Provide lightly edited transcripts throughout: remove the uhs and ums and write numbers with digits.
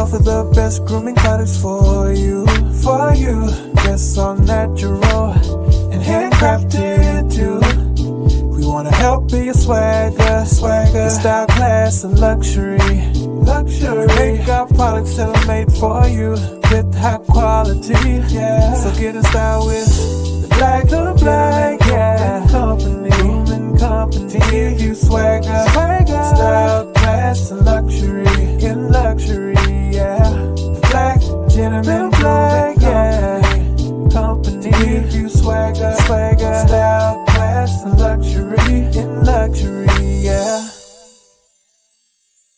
offer the best grooming products for you. Yes, all natural and handcrafted too. We wanna help be your swagger, your style, class, and luxury. We make our products tailor-made for you with high quality. Yeah, so get in style with the Black Company. Grooming company to give you swagger, style, class, and luxury. In luxury, yeah. The Black Gentleman Company to give you swagger, style, class, and luxury. In luxury, yeah.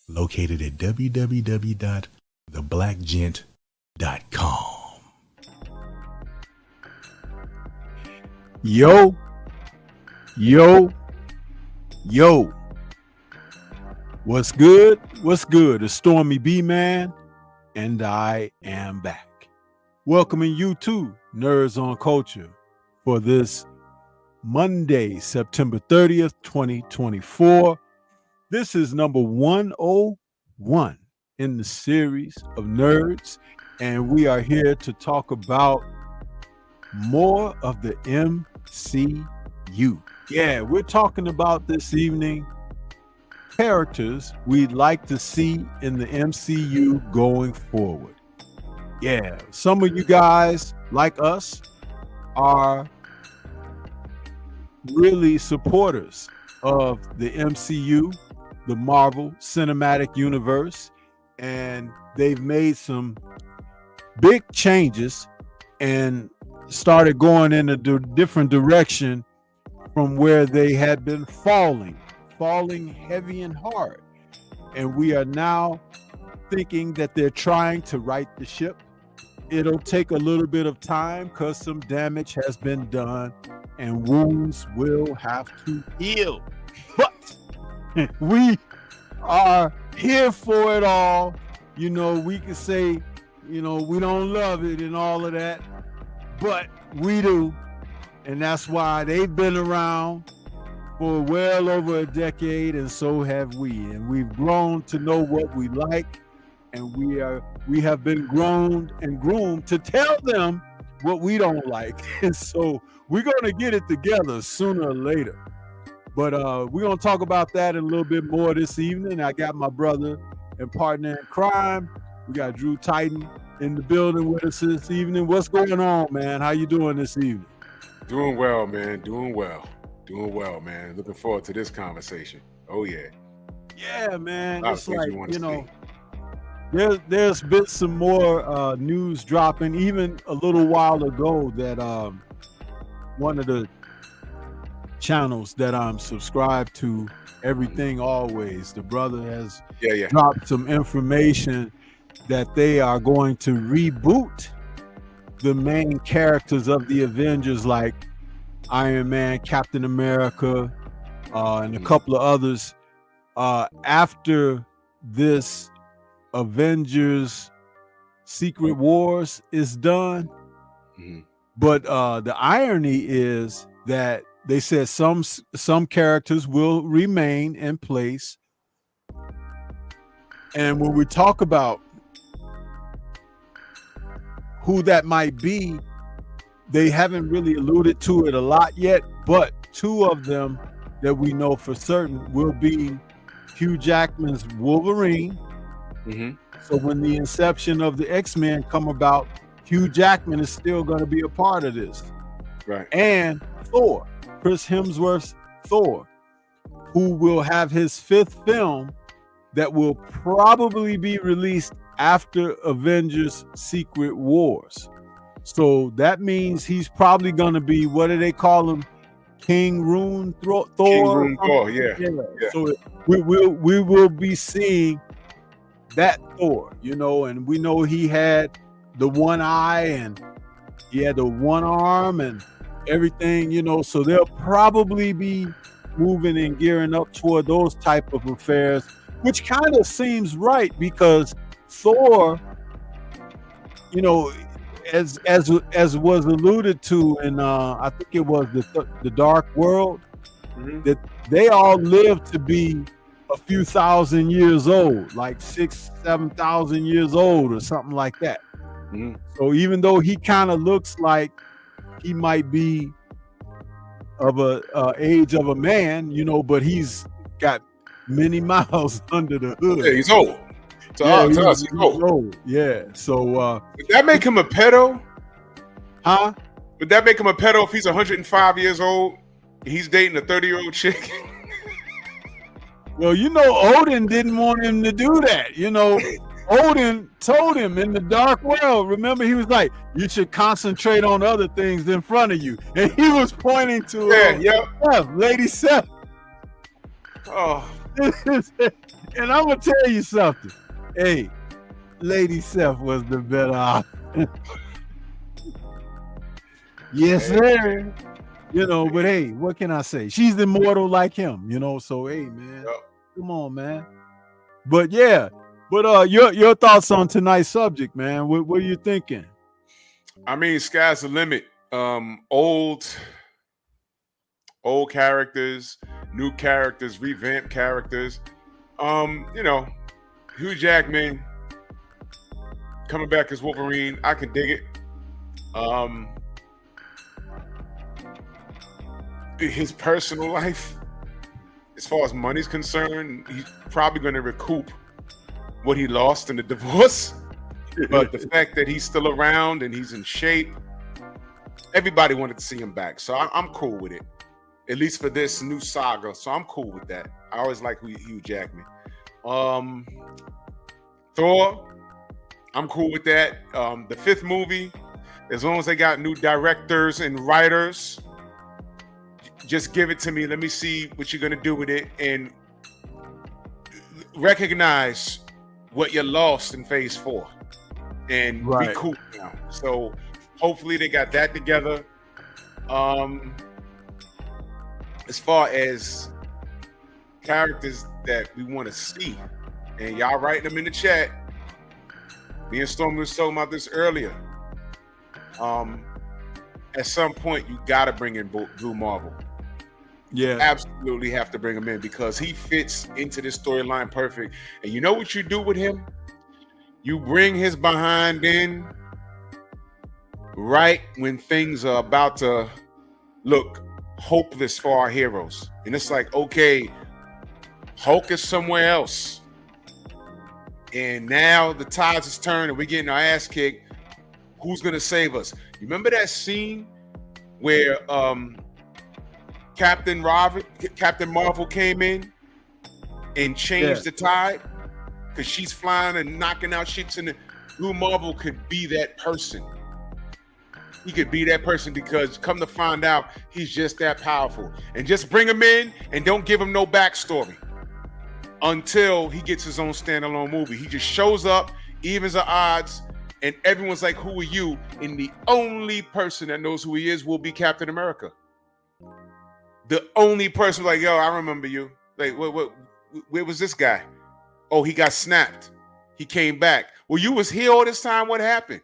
Located at www.theblackgent.com. Yo. What's good? It's Stormybman, and I am back. Welcoming you to Nerds on Culture for this Monday, September 30th, 2024. This is number 101 in the series of Nerds, and we are here to talk about more of the MCU. Yeah, we're talking about this evening characters we'd like to see in the MCU going forward. Yeah, some of you guys, like us, are really supporters of the MCU, the Marvel Cinematic Universe, and they've made some big changes and started going in a different direction from where they had been falling heavy and hard. And we are now thinking that they're trying to right the ship. It'll take a little bit of time because some damage has been done and wounds will have to heal. But we are here for it all. You know, we can say, you know, we don't love it and all of that, but we do. And that's why they've been around for well over a decade, and so have we. And we've grown to know what we like, and we have been grown and groomed to tell them what we don't like. And so we're going to get it together sooner or later. But we're going to talk about that a little bit more this evening. I got my brother and partner in crime. We got Drew Titan in the building with us this evening. What's going on, man? How you doing this evening? Doing well, man. Doing well, man. Looking forward to this conversation. Oh, yeah. Yeah, man. It's like, you know, there's been some more news dropping even a little while ago that one of the channels that I'm subscribed to, Everything Always, the brother has dropped some information that they are going to reboot the main characters of the Avengers, like Iron Man, Captain America, and a couple of others, after this Avengers Secret Wars is done. But the irony is that they said some characters will remain in place. And when we talk about who that might be, they haven't really alluded to it a lot yet, but two of them that we know for certain will be Hugh Jackman's Wolverine. So when the inception of the X-Men come about, Hugh Jackman is still going to be a part of this. Right. And Thor, Chris Hemsworth's Thor, who will have his 5th film that will probably be released after Avengers Secret Wars. So that means he's probably going to be, what do they call him? King Rune Thor? King Rune Thor, yeah. So we will be seeing that Thor, you know, and we know he had the one eye and he had the one arm and everything, you know, so they'll probably be moving and gearing up toward those type of affairs, which kind of seems right because Thor, you know, as was alluded to in I think it was the Dark World, that they all live to be a few thousand years old, like 6,000-7,000 years old or something like that. Mhm. So even though he kind of looks like he might be of a age of a man, but he's got many miles under the hood. Yeah, he's old. To us, he's old. Yeah. So would that make him a pedo? huh? Would that make him a pedo if he's 105 years old? He's dating a 30-year-old chick. Well, Odin didn't want him to do that. Odin told him in the dark world, remember, he was like, you should concentrate on other things in front of you. And he was pointing to Seth, Lady Seth. Oh. And I'm going to tell you something. Hey, Lady Seth was the better option. Yes, sir. But hey, what can I say? She's immortal like him, so hey, man. Yep. Come on, man. But yeah. But your thoughts on tonight's subject, man? What are you thinking? I mean, sky's the limit. Old characters, new characters, revamped characters. Hugh Jackman coming back as Wolverine, I can dig it. His personal life, as far as money's concerned, he's probably going to recoup what he lost in the divorce. But the fact that he's still around and he's in shape, everybody wanted to see him back. So I'm cool with it, at least for this new saga. So I'm cool with that. I always like Hugh Jackman. Thor, I'm cool with that. The fifth movie, as long as they got new directors and writers, just give it to me. Let me see what you're going to do with it and recognize what you lost in phase 4 and recoup now. So hopefully they got that together. As far as characters that we want to see, and y'all write them in the chat. Me and Stormy was talking about this earlier. At some point, you got to bring in Blue Marvel. Yeah, absolutely have to bring him in because he fits into this storyline perfect. And you know what you do with him? You bring his behind in right when things are about to look hopeless for our heroes. And it's like, okay, Hulk is somewhere else. And now the tides is turned and we're getting our ass kicked. Who's going to save us? You remember that scene where Captain Marvel came in and changed the tide because she's flying and knocking out shits, and Blue Marvel could be that person. He could be that person because come to find out, he's just that powerful. And just bring him in and don't give him no backstory until he gets his own standalone movie. He just shows up, evens the odds, and everyone's like, who are you? And the only person that knows who he is will be Captain America. The only person like, yo, I remember you. Like, where was this guy? Oh, he got snapped. He came back. Well, you was here all this time. What happened?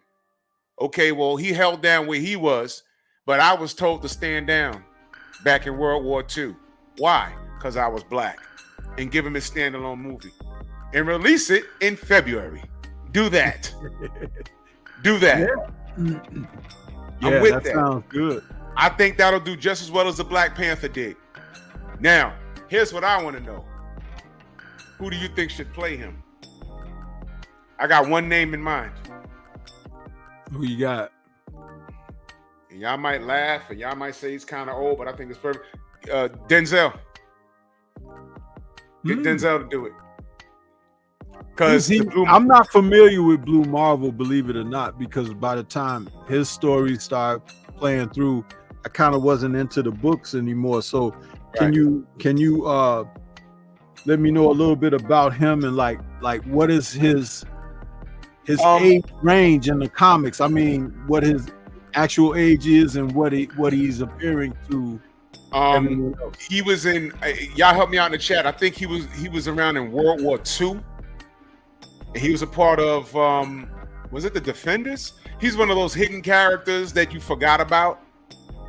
Okay, well, he held down where he was, but I was told to stand down back in World War II. Why? Because I was black. And give him his standalone movie. And release it in February. Do that. Do that. Yeah. I'm with that. Sounds good. I think that'll do just as well as the Black Panther did. Now, here's what I want to know. Who do you think should play him? I got one name in mind. Who you got? And y'all might laugh and y'all might say he's kind of old, but I think it's perfect. Denzel. Get Denzel to do it. Because I'm not familiar with Blue Marvel, believe it or not, because by the time his stories start playing through, I kind of wasn't into the books anymore. So can you let me know a little bit about him and like what is his age range in the comics? I mean, what his actual age is and what he's appearing to. He was in. Y'all help me out in the chat. I think he was around in World War II. And he was a part of. Was it the Defenders? He's one of those hidden characters that you forgot about.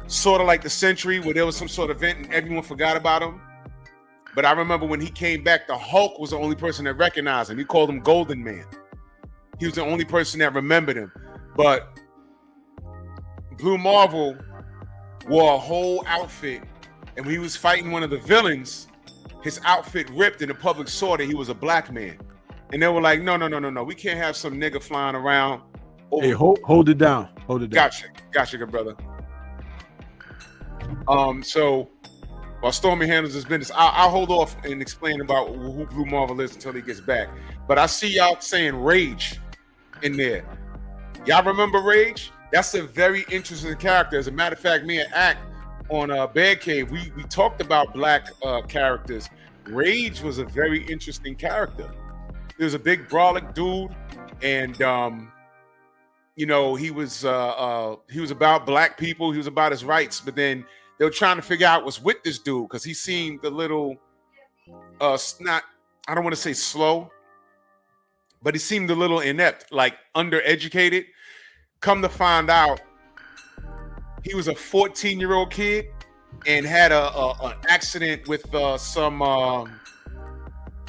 Sort of like the Sentry, where there was some sort of event and everyone forgot about him. But I remember when he came back, the Hulk was the only person that recognized him. He called him Golden Man. He was the only person that remembered him. But Blue Marvel wore a whole outfit, and when he was fighting one of the villains, his outfit ripped and the public saw that he was a black man. And they were like, no. We can't have some nigga flying around. Hey, hold it down. Hold it down. Gotcha, good brother. So while Stormy handles his business, I'll hold off and explain about who Blue Marvel is until he gets back. But I see y'all saying Rage in there. Y'all remember Rage? That's a very interesting character. As a matter of fact, me and Act on Bad Cave, we talked about black characters. Rage was a very interesting character. He was a big brolic dude, and you know, he was about black people. He was about his rights, but then they were trying to figure out what's with this dude because he seemed a little not. I don't want to say slow, but he seemed a little inept, like undereducated. Come to find out, he was a 14-year-old kid and had an accident with some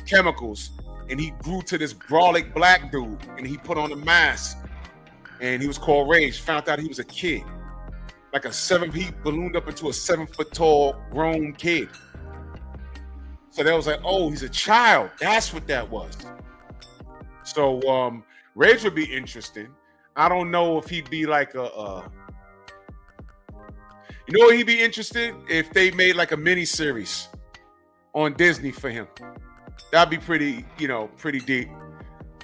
chemicals, and he grew to this brolic black dude, and he put on a mask, and he was called Rage. Found out he was a kid, like he ballooned up into a 7-foot tall grown kid. So that was like, oh, he's a child. That's what that was. So Rage would be interesting. I don't know if he'd be like you know what he'd be interested if they made like a mini series on Disney for him. That'd be pretty, pretty deep.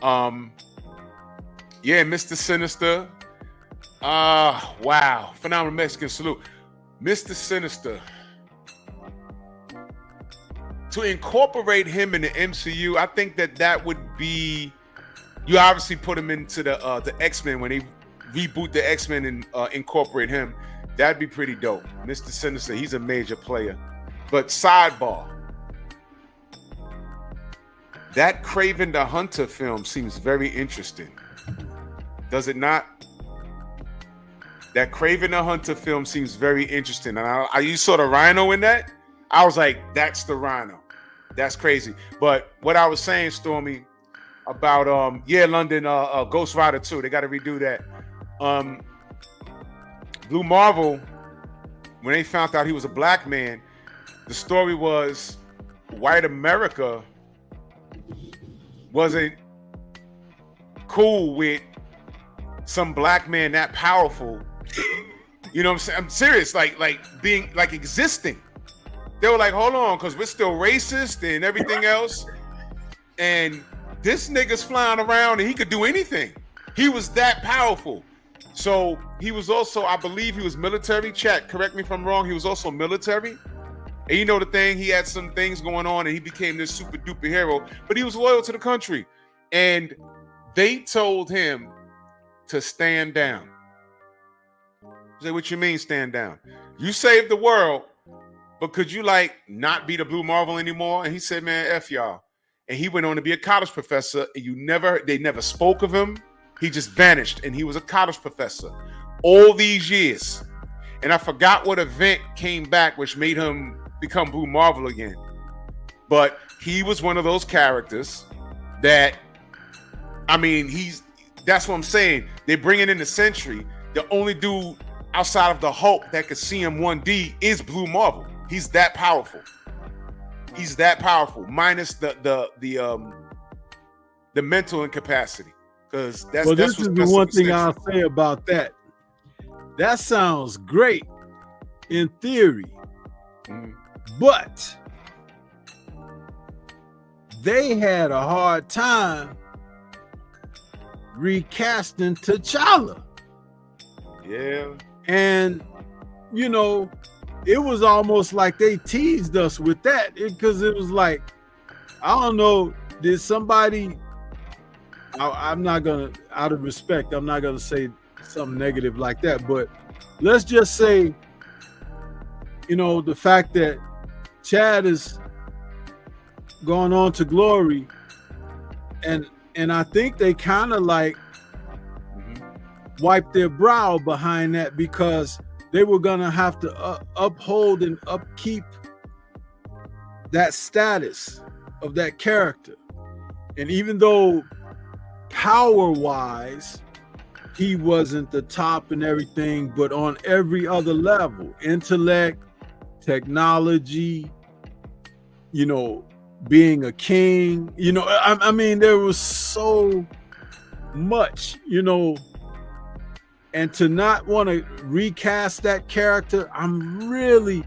Yeah, Mr. Sinister. Wow. Phenomenal Mexican salute. Mr. Sinister. To incorporate him in the MCU, I think that would be. You obviously put him into the X-Men when they reboot the X-Men and incorporate him. That'd be pretty dope. Mr. Sinister, he's a major player. But sidebar, that Kraven the Hunter film seems very interesting. Does it not? That Kraven the Hunter film seems very interesting. And you saw the Rhino in that? I was like, that's the Rhino. That's crazy. But what I was saying, Stormy, about London Ghost Rider 2, they got to redo that. Blue Marvel, when they found out he was a black man, the story was white America wasn't cool with some black man that powerful. You know what I'm saying? I'm serious, like being like existing. They were like, hold on, because we're still racist and everything else. And this nigga's flying around and he could do anything. He was that powerful. So he was also, I believe he was military. Chat, correct me if I'm wrong. He was also military. And you know the thing, he had some things going on and he became this super duper hero, but he was loyal to the country. And they told him to stand down. I said, what you mean stand down? You saved the world, but could you like not be the Blue Marvel anymore? And he said, man, F y'all. And he went on to be a college professor, and they never spoke of him. He just vanished, and he was a college professor all these years. And I forgot what event came back, which made him become Blue Marvel again. But he was one of those characters that, I mean, that's what I'm saying. They're bringing in the Sentry. The only dude outside of the Hulk that could see him 1D is Blue Marvel. He's that powerful. He's that powerful, minus the mental incapacity. Because this is the one thing I'll say about that. That sounds great in theory, but they had a hard time recasting T'Challa. Yeah, and it was almost like they teased us with that, because it was like, I don't know, did somebody, I'm not gonna, out of respect, I'm not gonna say something negative like that, but let's just say, the fact that Chad is going on to glory, and I think they kind of like wiped their brow behind that, because they were gonna have to uphold and upkeep that status of that character. And even though power-wise, he wasn't the top and everything, but on every other level, intellect, technology, you know, being a king, you know, I mean, there was so much, you know, and to not want to recast that character, I'm really,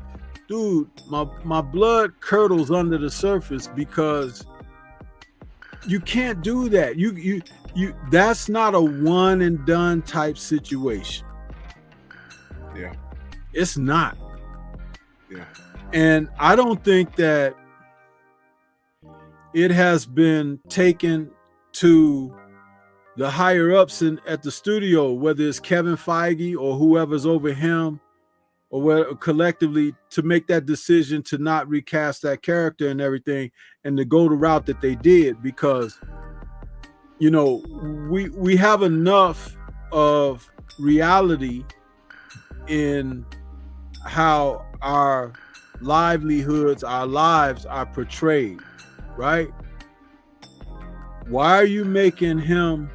dude, my blood curdles under the surface, because you can't do that. You that's not a one and done type situation. Yeah. It's not. Yeah. And I don't think that it has been taken to the higher ups at the studio, whether it's Kevin Feige or whoever's over him, or whether collectively, to make that decision to not recast that character and everything, and to go the route that they did, because, you know, we have enough of reality in how our livelihoods, our lives are portrayed, right? Why are you making him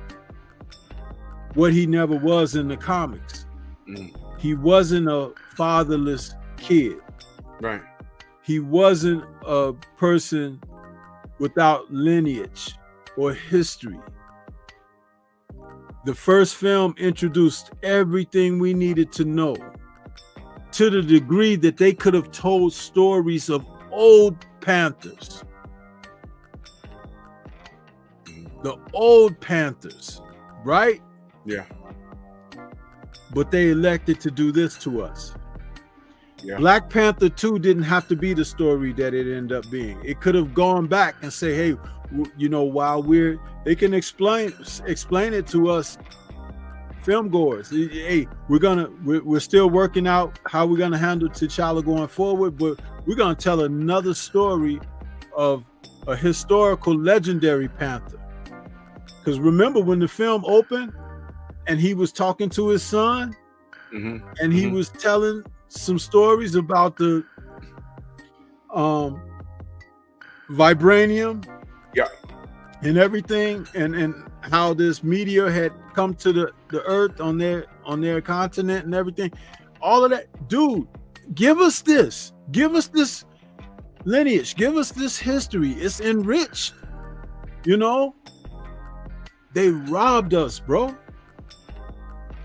what he never was in the comics? He wasn't a fatherless kid. Right. He wasn't a person without lineage or history. The first film introduced everything we needed to know, to the degree that they could have told stories of old Panthers. The old Panthers, right? Yeah. But they elected to do this to us. Yeah. Black Panther 2 didn't have to be the story that it ended up being. It could have gone back and say, hey, you know, while they can explain it to us film goers. Hey, we're still working out how we're gonna handle T'Challa going forward, but we're gonna tell another story of a historical legendary Panther. Because remember when the film opened and he was talking to his son, and he was telling some stories about the vibranium, and everything, and how this meteor had come to the earth on their continent and everything. All of that, dude, give us this lineage, give us this history. It's enriched, you know. They robbed us, bro.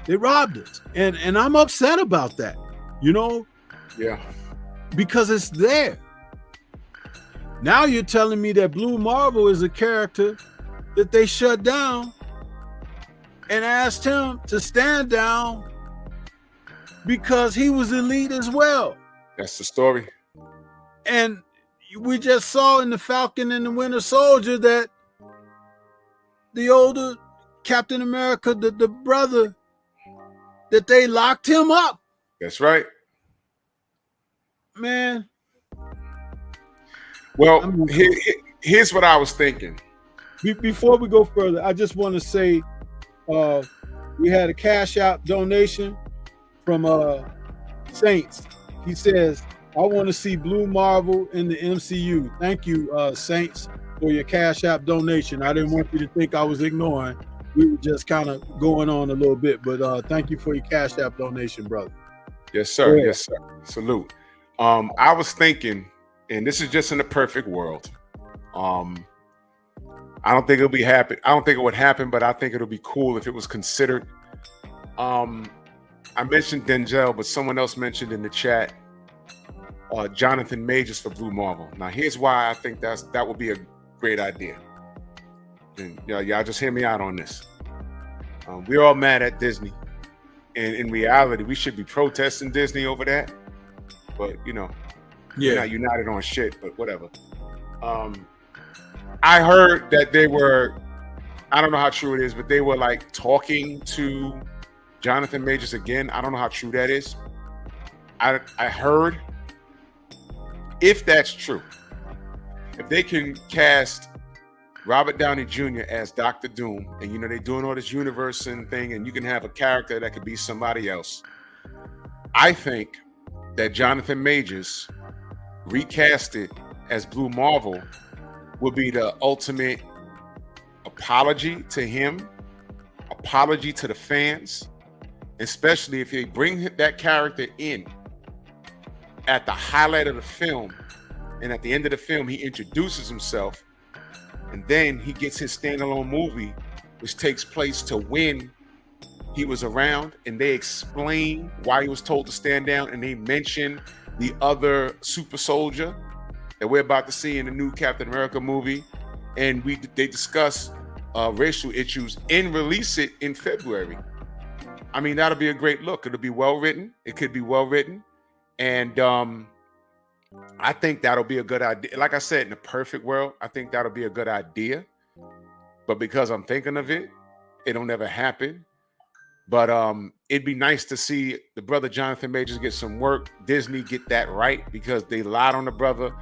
They robbed us, and I'm upset about that, you know. Yeah. Because it's there. Now you're telling me that Blue Marvel is a character that they shut down and asked him to stand down because he was elite as well. That's the story. And we just saw in the Falcon and the Winter Soldier that the older Captain America, the brother, that they locked him up. That's right. Man. Well, here's what I was thinking. Before we go further, I just want to say we had a Cash App donation from Saints. He says, I want to see Blue Marvel in the MCU. Thank you, Saints, for your Cash App donation. I didn't want you to think I was ignoring. We were just kind of going on a little bit, but thank you for your Cash App donation, brother. Yes, sir. Yes, sir. Salute. I was thinking, and this is just in the perfect world. I don't think it'll be happen. I don't think it would happen, but I think it'll be cool if it was considered. I mentioned Denzel, but someone else mentioned in the chat Jonathan Majors for Blue Marvel. Now, here's why I think that would be a great idea. And y'all just hear me out on this. We're all mad at Disney, and in reality, we should be protesting Disney over that. But we're not united on shit. But whatever. I heard that they were, I don't know how true it is, but they were like talking to Jonathan Majors again. I don't know how true that is. I heard, if that's true, if they can cast Robert Downey Jr. as Dr. Doom, and they're doing all this universe and thing, and you can have a character that could be somebody else. I think that Jonathan Majors recasted as Blue Marvel would be the ultimate apology to him, apology to the fans, especially if they bring that character in at the highlight of the film, and at the end of the film he introduces himself, and then he gets his standalone movie, which takes place to when he was around, and they explain why he was told to stand down, and they mention the other super soldier that we're about to see in the new Captain America movie, and they discuss racial issues and release it in February. I mean, that'll be a great look. It'll be well written. It could be well written, and I think that'll be a good idea. Like I said, in the perfect world, I think that'll be a good idea. But because I'm thinking of it, it'll never happen. But it'd be nice to see the brother Jonathan Majors get some work. Disney get that right, because they lied on the brother.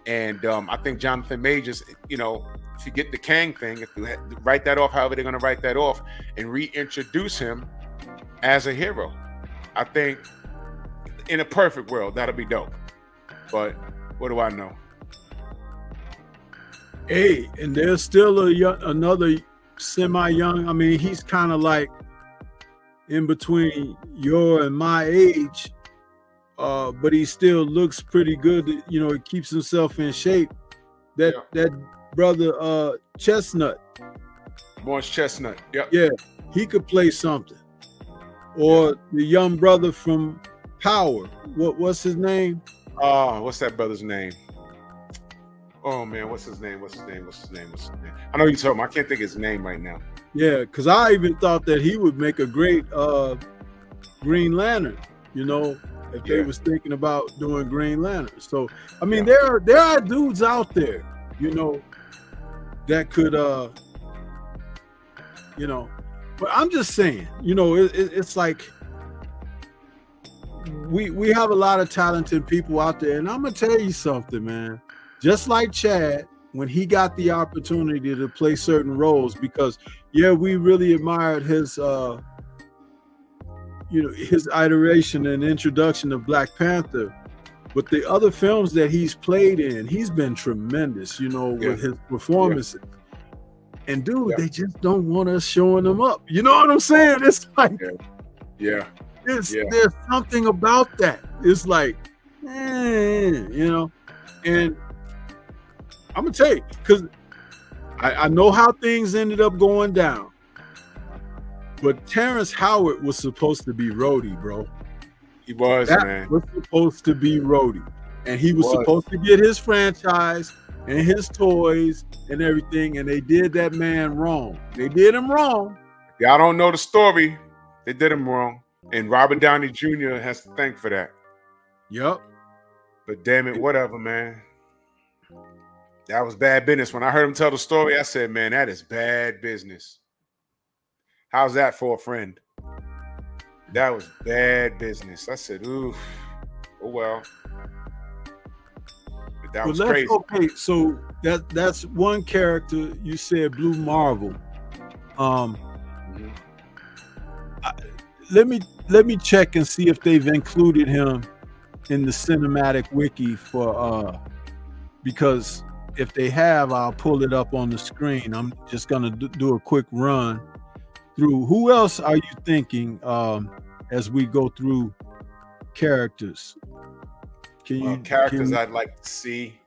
And I think Jonathan Majors, you know, if you get the Kang thing, if you write that off, however they're going to write that off, and reintroduce him as a hero, I think in a perfect world, that'll be dope. But what do I know? Hey, and there's still another semi-young. I mean, he's kind of like in between your and my age, but he still looks pretty good. You know, he keeps himself in shape. That brother Chestnut, Morris Chestnut. Yep. Yeah, he could play something. Or the young brother from Power. What's his name? Oh, what's that brother's name? Oh man, what's his name? I know you're talking about. I can't think of his name right now. Yeah, because I even thought that he would make a great Green Lantern, you know, if they was thinking about doing Green Lantern. So, I mean, there are dudes out there, you know, that could, you know, but I'm just saying, you know, it's like we have a lot of talented people out there. And I'm going to tell you something, man. Just like Chad, when he got the opportunity to play certain roles, because we really admired his you know, his iteration and introduction of Black Panther, but the other films that he's played in, he's been tremendous, you know, with his performances. And dude, they just don't want us showing them up. You know what I'm saying? It's like there's something about that. It's like, you know, and I'm gonna tell you, because I know how things ended up going down, but Terrence Howard was supposed to be Rhodey, bro. He was, man. Was supposed to be Rhodey, and he was supposed to get his franchise and his toys and everything, and they did that man wrong. They did him wrong. Y'all don't know the story. They did him wrong, and Robert Downey Jr. has to thank for that. Yep. But damn it, whatever, man. That was bad business. When I heard him tell the story, I said, man, that is bad business. How's that for a friend? That was bad business. I said, oof. Oh, well. But that was crazy. Okay, so that's one character. You said Blue Marvel. Let me check and see if they've included him in the cinematic wiki for because if they have, I'll pull it up on the screen. I'm just gonna do a quick run through. Who else are you thinking as we go through characters? Characters I'd like to see.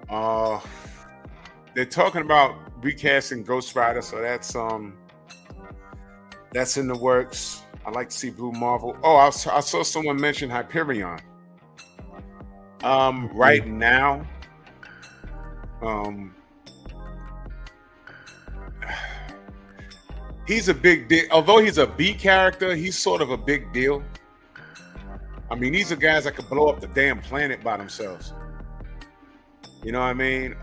They're talking about recasting Ghost Rider, so that's in the works. I'd like to see Blue Marvel. Oh, I saw someone mention Hyperion. Right now, he's a big deal. Although he's a B character, he's sort of a big deal. I mean, these are guys that could blow up the damn planet by themselves. You know what I mean?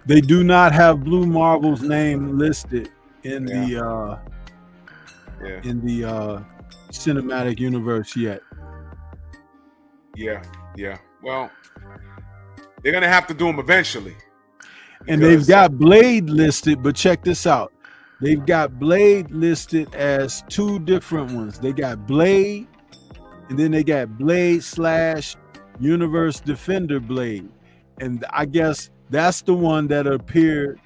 They do not have Blue Marvel's name listed in the cinematic universe yet. Yeah. Well, they're gonna have to do them eventually. And they've got Blade listed, but check this out. They've got Blade listed as two different ones. They got Blade, and then they got Blade / Universe Defender blade. And I guess that's the one that appeared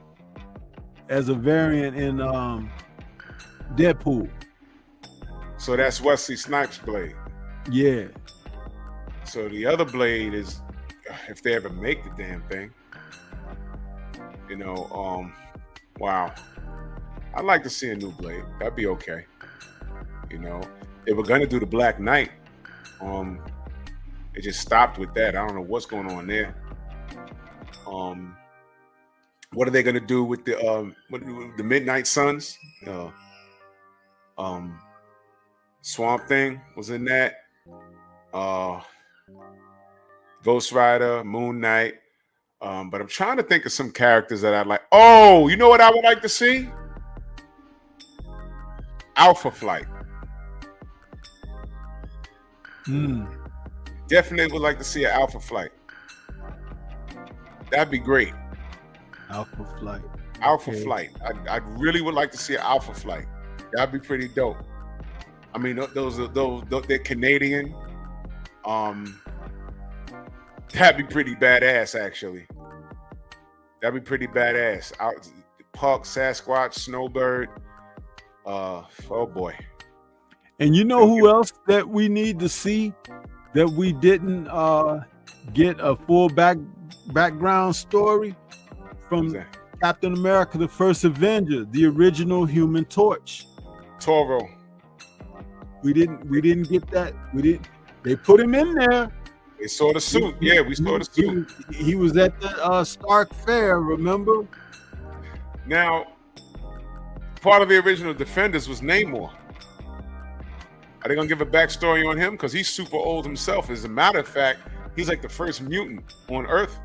as a variant in Deadpool. So that's Wesley Snipes' blade. Yeah. So the other blade is, if they ever make the damn thing, wow. I'd like to see a new blade. That'd be okay. They were gonna do the Black Knight. It just stopped with that. I don't know what's going on there. What are they gonna do with the Midnight Suns? Swamp Thing was in that. Ghost Rider, Moon Knight. But I'm trying to think of some characters that I'd like. Oh, you know what I would like to see? Alpha Flight. Definitely would like to see an Alpha Flight. That'd be great. Alpha Flight. Alpha Flight. I really would like to see an Alpha Flight. That'd be pretty dope. I mean, those they're Canadian. That'd be pretty badass, actually. That'd be pretty badass. Puck, Sasquatch, Snowbird. Oh boy. And you know who else that we need to see that we didn't get a full background story from? Captain America: The First Avenger, the original Human Torch. Toro. We didn't get that. They put him in there. They saw the suit. Yeah, we saw the suit. He was at the Stark Fair, remember? Now, part of the original Defenders was Namor. Are they gonna give a backstory on him? Because he's super old himself. As a matter of fact, he's like the first mutant on Earth.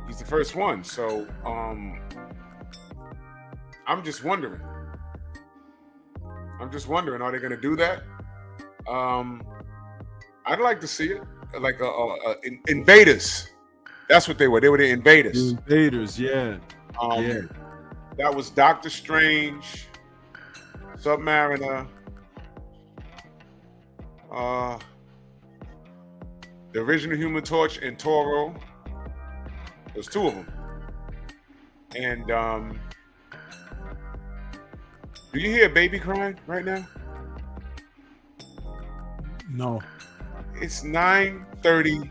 He's the first one. So I'm just wondering. Are they gonna do that? I'd like to see it. Like Invaders. That's what they were. They were the Invaders. The Invaders, yeah. Yeah. That was Doctor Strange, Submariner, the original Human Torch, and Toro. There's two of them. And do you hear a baby crying right now? No. It's 9:30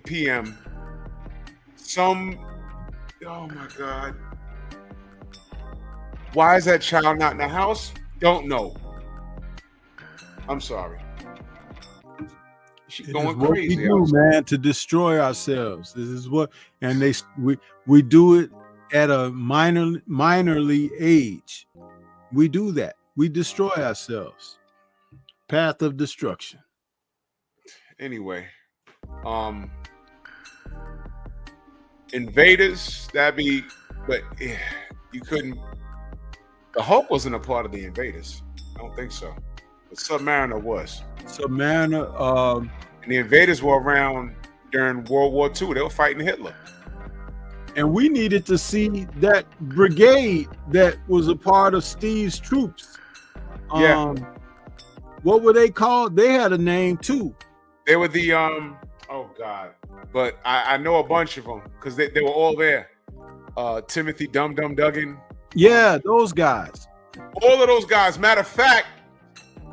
p.m. Oh my God. Why is that child not in the house? Don't know. I'm sorry. She's going crazy. We do, man, to destroy ourselves. This is what, and we do it at a minorly age. We do that. We destroy ourselves. Path of destruction. Anyway, Invaders, but yeah, you couldn't. The Hulk wasn't a part of the Invaders. I don't think so. But Submariner was. Submariner. And the Invaders were around during World War II. They were fighting Hitler. And we needed to see that brigade that was a part of Steve's troops. Yeah. What were they called? They had a name too. They were the oh God. But I know a bunch of them because they were all there. Timothy Dum Dum Duggan. Yeah, those guys. All of those guys. Matter of fact,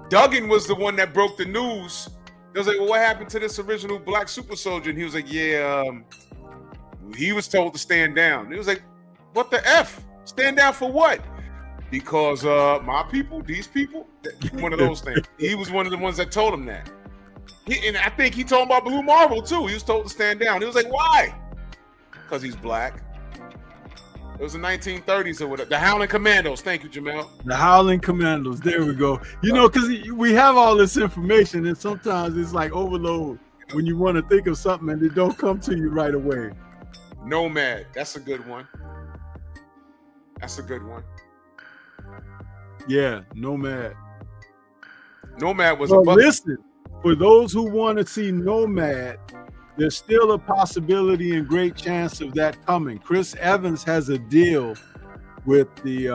Duggan was the one that broke the news. They was like, well, what happened to this original black super soldier? And he was like, yeah, he was told to stand down. He was like, what the F? Stand down for what? Because my people, these people, one of those things. He was one of the ones that told him that. And I think he told him about Blue Marvel too. He was told to stand down. He was like, why? Because he's black. It was the 1930s or whatever. The Howling Commandos. Thank you, Jamel. The Howling Commandos. There we go. You know, because we have all this information, and sometimes it's like overload when you want to think of something and it don't come to you right away. Nomad. That's a good one. That's a good one. Yeah, Nomad. Nomad was a buck. Listen, for those who want to see Nomad, there's still a possibility and great chance of that coming. Chris Evans has a deal with the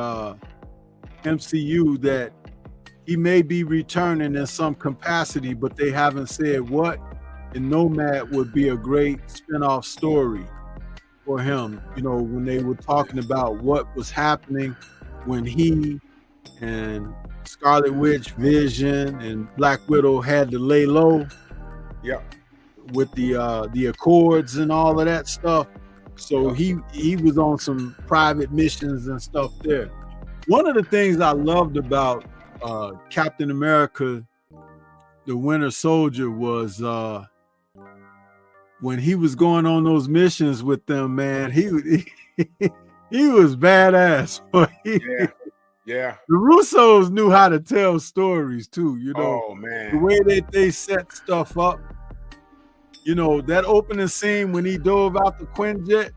MCU that he may be returning in some capacity, but they haven't said what. And Nomad would be a great spinoff story for him. You know, when they were talking about what was happening when he and Scarlet Witch, Vision, and Black Widow had to lay low. Yeah. With the Accords and all of that stuff. So he was on some private missions and stuff there. One of the things I loved about Captain America, the Winter Soldier, was when he was going on those missions with them, man, he was badass. Yeah. The Russos knew how to tell stories too, you know. Oh man. The way they set stuff up. You know, that opening scene when he dove out the Quinjet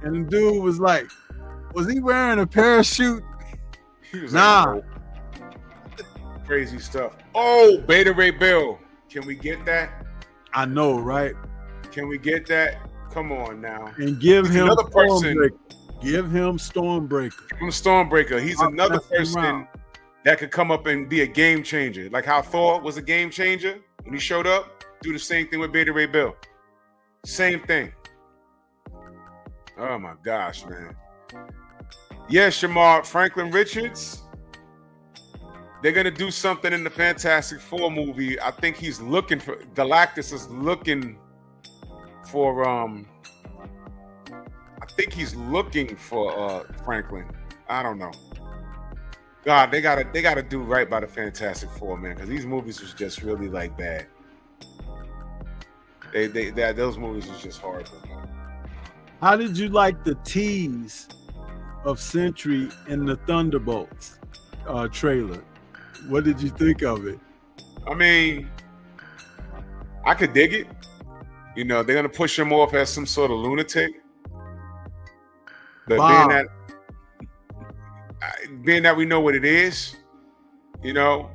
and the dude was like, was he wearing a parachute? He was nah. Like, oh, crazy stuff. Oh, Beta Ray Bill. Can we get that? I know, right? Can we get that? Come on now. And give him another person. Give him Stormbreaker. Give him Stormbreaker. He's another person that could come up and be a game changer. Like how Thor was a game changer when he showed up. Do the same thing with Beta Ray Bill. Same thing. Oh my gosh, man. Yes, Shamar, Franklin Richards. They're gonna do something in the Fantastic Four movie. I think he's looking for Galactus is looking for I think he's looking for Franklin. I don't know. God, they gotta do right by the Fantastic Four, man, because these movies was just really like bad. Those movies was just horrible. How did you like the tease of Sentry in the Thunderbolts trailer? What did you think of it? I mean, I could dig it. You know, they're gonna push him off as some sort of lunatic. But being that we know what it is, you know,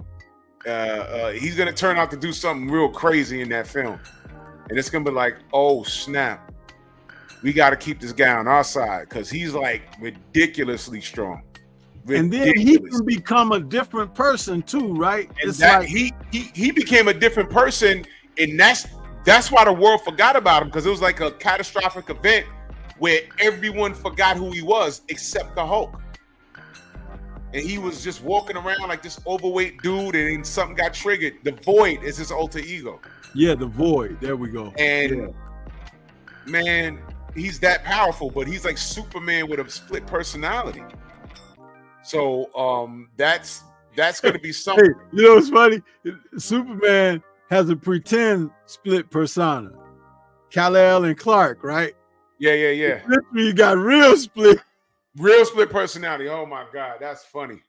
he's gonna turn out to do something real crazy in that film. And it's gonna be like, oh snap, we got to keep this guy on our side because he's like ridiculously strong. And then he can become a different person too, right? And it's like he became a different person, and that's why the world forgot about him, because it was like a catastrophic event where everyone forgot who he was except the Hulk. And he was just walking around like this overweight dude, and then something got triggered. The Void is his alter ego. Yeah, the Void. There we go. And man, he's that powerful, but he's like Superman with a split personality. So that's gonna be something. Hey, you know what's funny? Superman has a pretend split persona. Kal-El and Clark, right? Yeah. You got real split personality. Oh my God, that's funny.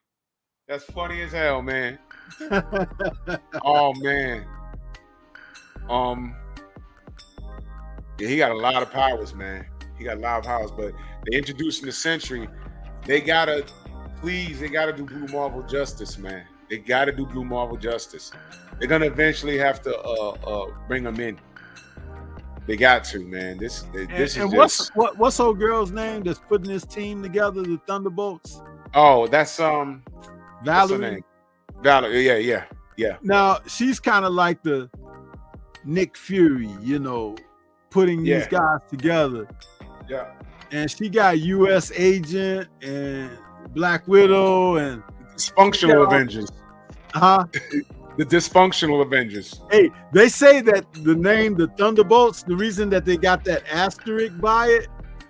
That's funny as hell, man. Oh man. Yeah, he got a lot of powers, man. He got a lot of powers, but they introducing the Sentry. They gotta do Blue Marvel justice, man. They gotta do Blue Marvel justice. They're gonna eventually have to bring him in. They got to, man. This is just... what's old girl's name that's putting this team together, the Thunderbolts? Oh, that's Valerie. What's her name? Valerie, yeah. Now she's kind of like the Nick Fury, you know, putting these guys together. Yeah. And she got U.S. Agent and Black Widow and dysfunctional Avengers. The dysfunctional Avengers. Hey, they say that the name, the Thunderbolts, the reason that they got that asterisk by it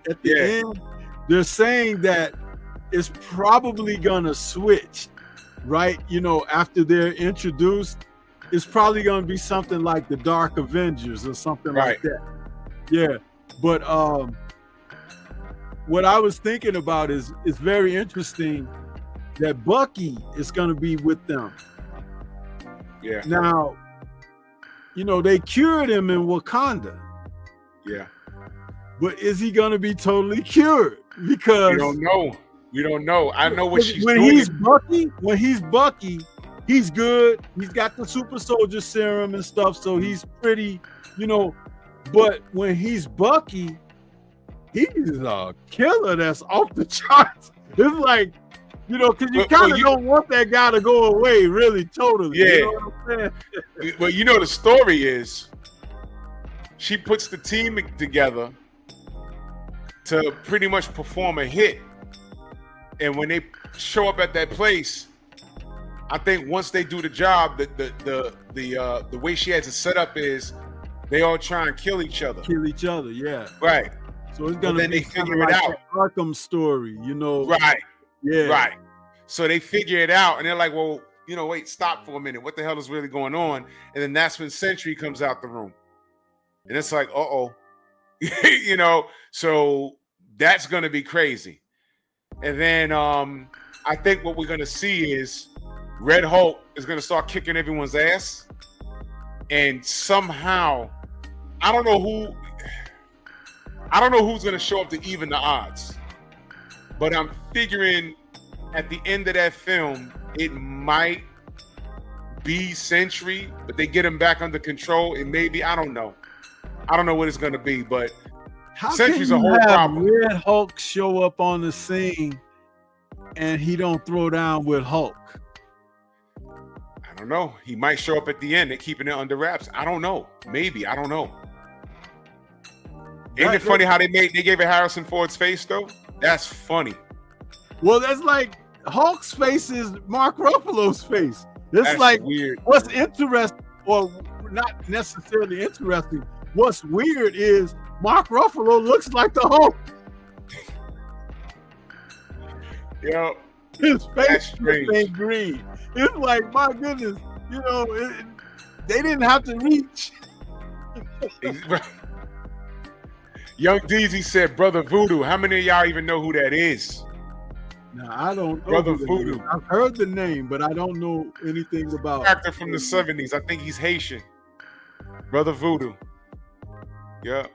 at the end, they're saying that it's probably gonna switch, right? You know, after they're introduced, it's probably gonna be something like the Dark Avengers or something like that. Yeah, but what I was thinking about is it's very interesting that Bucky is gonna be with them. Yeah. Now, you know, they cured him in Wakanda. Yeah. But is he going to be totally cured? Because we don't know. I know what she's when doing. When he's Bucky, he's good. He's got the super soldier serum and stuff, so he's pretty, you know. But when he's Bucky, he's a killer that's off the charts. It's like You know, because you Well, kind of don't want that guy to go away, really, totally. Yeah. You know what I'm saying? Well, you know the story is she puts the team together to pretty much perform a hit, and when they show up at that place, I think once they do the job, the way she has it set up is they all try and kill each other. Kill each other, yeah. Right. So it's gonna then be they kind figure of it like out. the Arkham story, you know? Right. Yeah. Right. So they figure it out, and they're like, well, you know, wait, stop for a minute. What the hell is really going on? And then that's when Sentry comes out the room. And it's like, uh-oh. You know, so that's going to be crazy. And then I think what we're going to see is Red Hulk is going to start kicking everyone's ass. And somehow, I don't know who's going to show up to even the odds. But I'm figuring at the end of that film, it might be Sentry, but they get him back under control. It may be, I don't know. I don't know what it's going to be, but How Sentry's can a you whole have problem. Red Hulk show up on the scene and he don't throw down with Hulk? I don't know. He might show up at the end. They're keeping it under wraps. I don't know. Maybe. I don't know. Ain't it funny how they gave it Harrison Ford's face though? That's funny. Well, that's like Hulk's face is Mark Ruffalo's face. It's That's like weird. What's interesting, or not necessarily interesting, what's weird is Mark Ruffalo looks like the Hulk. Yo, His That's face strange. ain't green. It's like, my goodness, you know, they didn't have to reach. Young Deezy said, Brother Voodoo. How many of y'all even know who that is? Now, I don't know. Brother who that Voodoo. is. I've heard the name, but I don't know anything about Actor from the 70s. I think he's Haitian. Brother Voodoo. Yeah.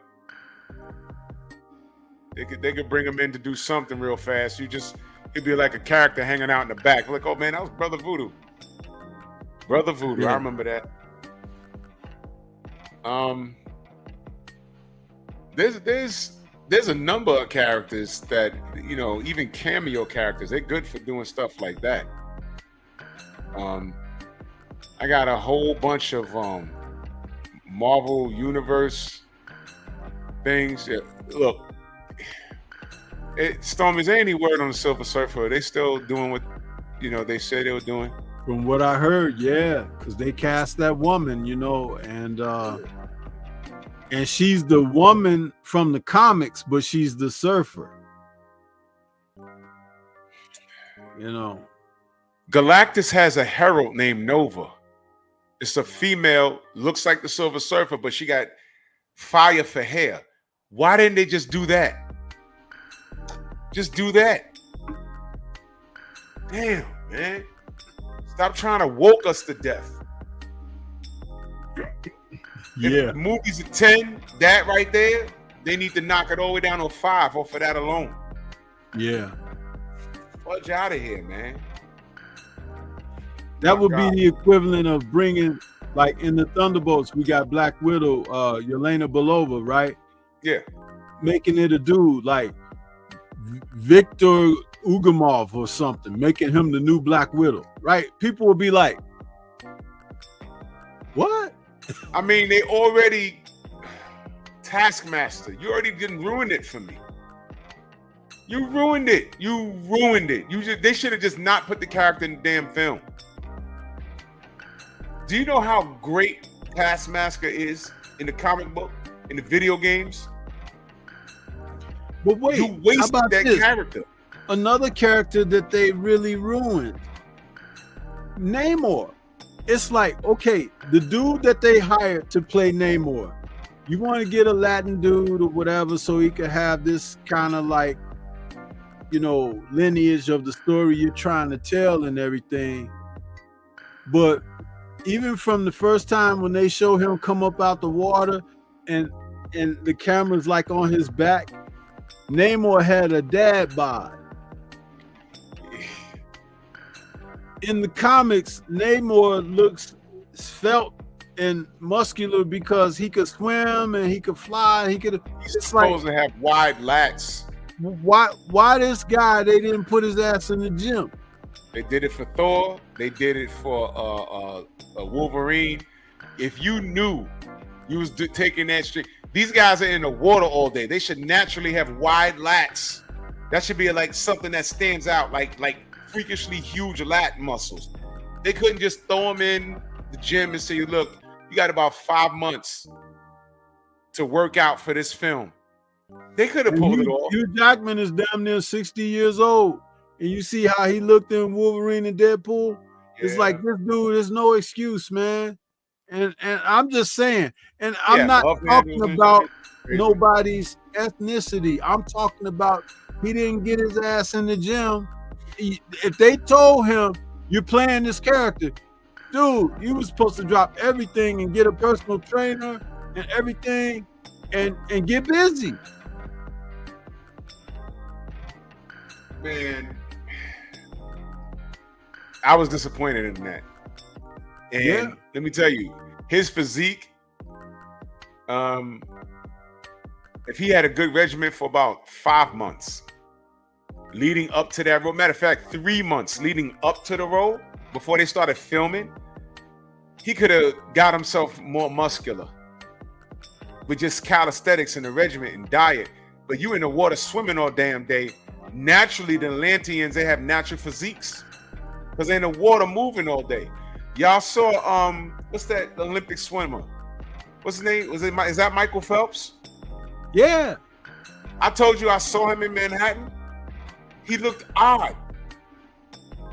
They could bring him in to do something real fast. He'd be like a character hanging out in the back. Like, oh man, that was Brother Voodoo. Brother Voodoo. Yeah. I remember that. There's a number of characters that, you know, even cameo characters, they're good for doing stuff like that. I got a whole bunch of Marvel Universe things. Yeah, look, Storm, is there any word on the Silver Surfer? Are they still doing what, you know, they said they were doing? From what I heard, yeah, because they cast that woman, you know, and she's the woman from the comics, but she's the surfer. You know. Galactus has a herald named Nova. It's a female, looks like the Silver Surfer, but she got fire for hair. Why didn't they just do that? Just do that. Damn, man. Stop trying to woke us to death. Yeah. If the movie's a 10, that right there, they need to knock it all the way down to a 5 off of that alone. Yeah. Fudge out of here, man. That would God. be the equivalent of bringing, like in the Thunderbolts, we got Black Widow, Yelena Belova, right? Yeah. Making it a dude like Victor Ugamov or something, making him the new Black Widow, right? People will be like, what? I mean, they already Taskmaster. You already didn't ruin it for me. You ruined it. They should have just not put the character in the damn film. Do you know how great Taskmaster is in the comic book, in the video games? But wait, You how wasted about that this? character. Another character that they really ruined, Namor. It's like, okay, the dude that they hired to play Namor, you want to get a Latin dude or whatever so he could have this kind of like, you know, lineage of the story you're trying to tell and everything. But even from the first time when they show him come up out the water and the camera's like on his back, Namor had a dad bod. In the comics, Namor looks svelte and muscular because he could swim and he could fly. He's supposed to have wide lats. Why this guy, they didn't put his ass in the gym? They did it for Thor. They did it for Wolverine. If you knew you was taking that straight, these guys are in the water all day. They should naturally have wide lats. That should be like something that stands out, like freakishly huge lat muscles. They couldn't just throw them in the gym and say, look, you got about 5 months to work out for this film. They could have pulled it off. Hugh Jackman is damn near 60 years old. And you see how he looked in Wolverine and Deadpool? Yeah. It's like, this dude, there's no excuse, man. And I'm just saying, and I'm not talking about nobody's ethnicity. I'm talking about he didn't get his ass in the gym. If they told him, you're playing this character, dude, you was supposed to drop everything and get a personal trainer and everything and get busy. Man, I was disappointed in that. And let me tell you, his physique, if he had a good regimen for about 5 months leading up to that role, matter of fact, 3 months leading up to the role before they started filming, he could have got himself more muscular with just calisthenics and the regimen and diet. But you in the water swimming all damn day. Naturally, the Atlanteans, they have natural physiques because they're in the water moving all day. Y'all saw what's that Olympic swimmer? What's his name? Is that Michael Phelps? Yeah. I told you I saw him in Manhattan. He looked odd.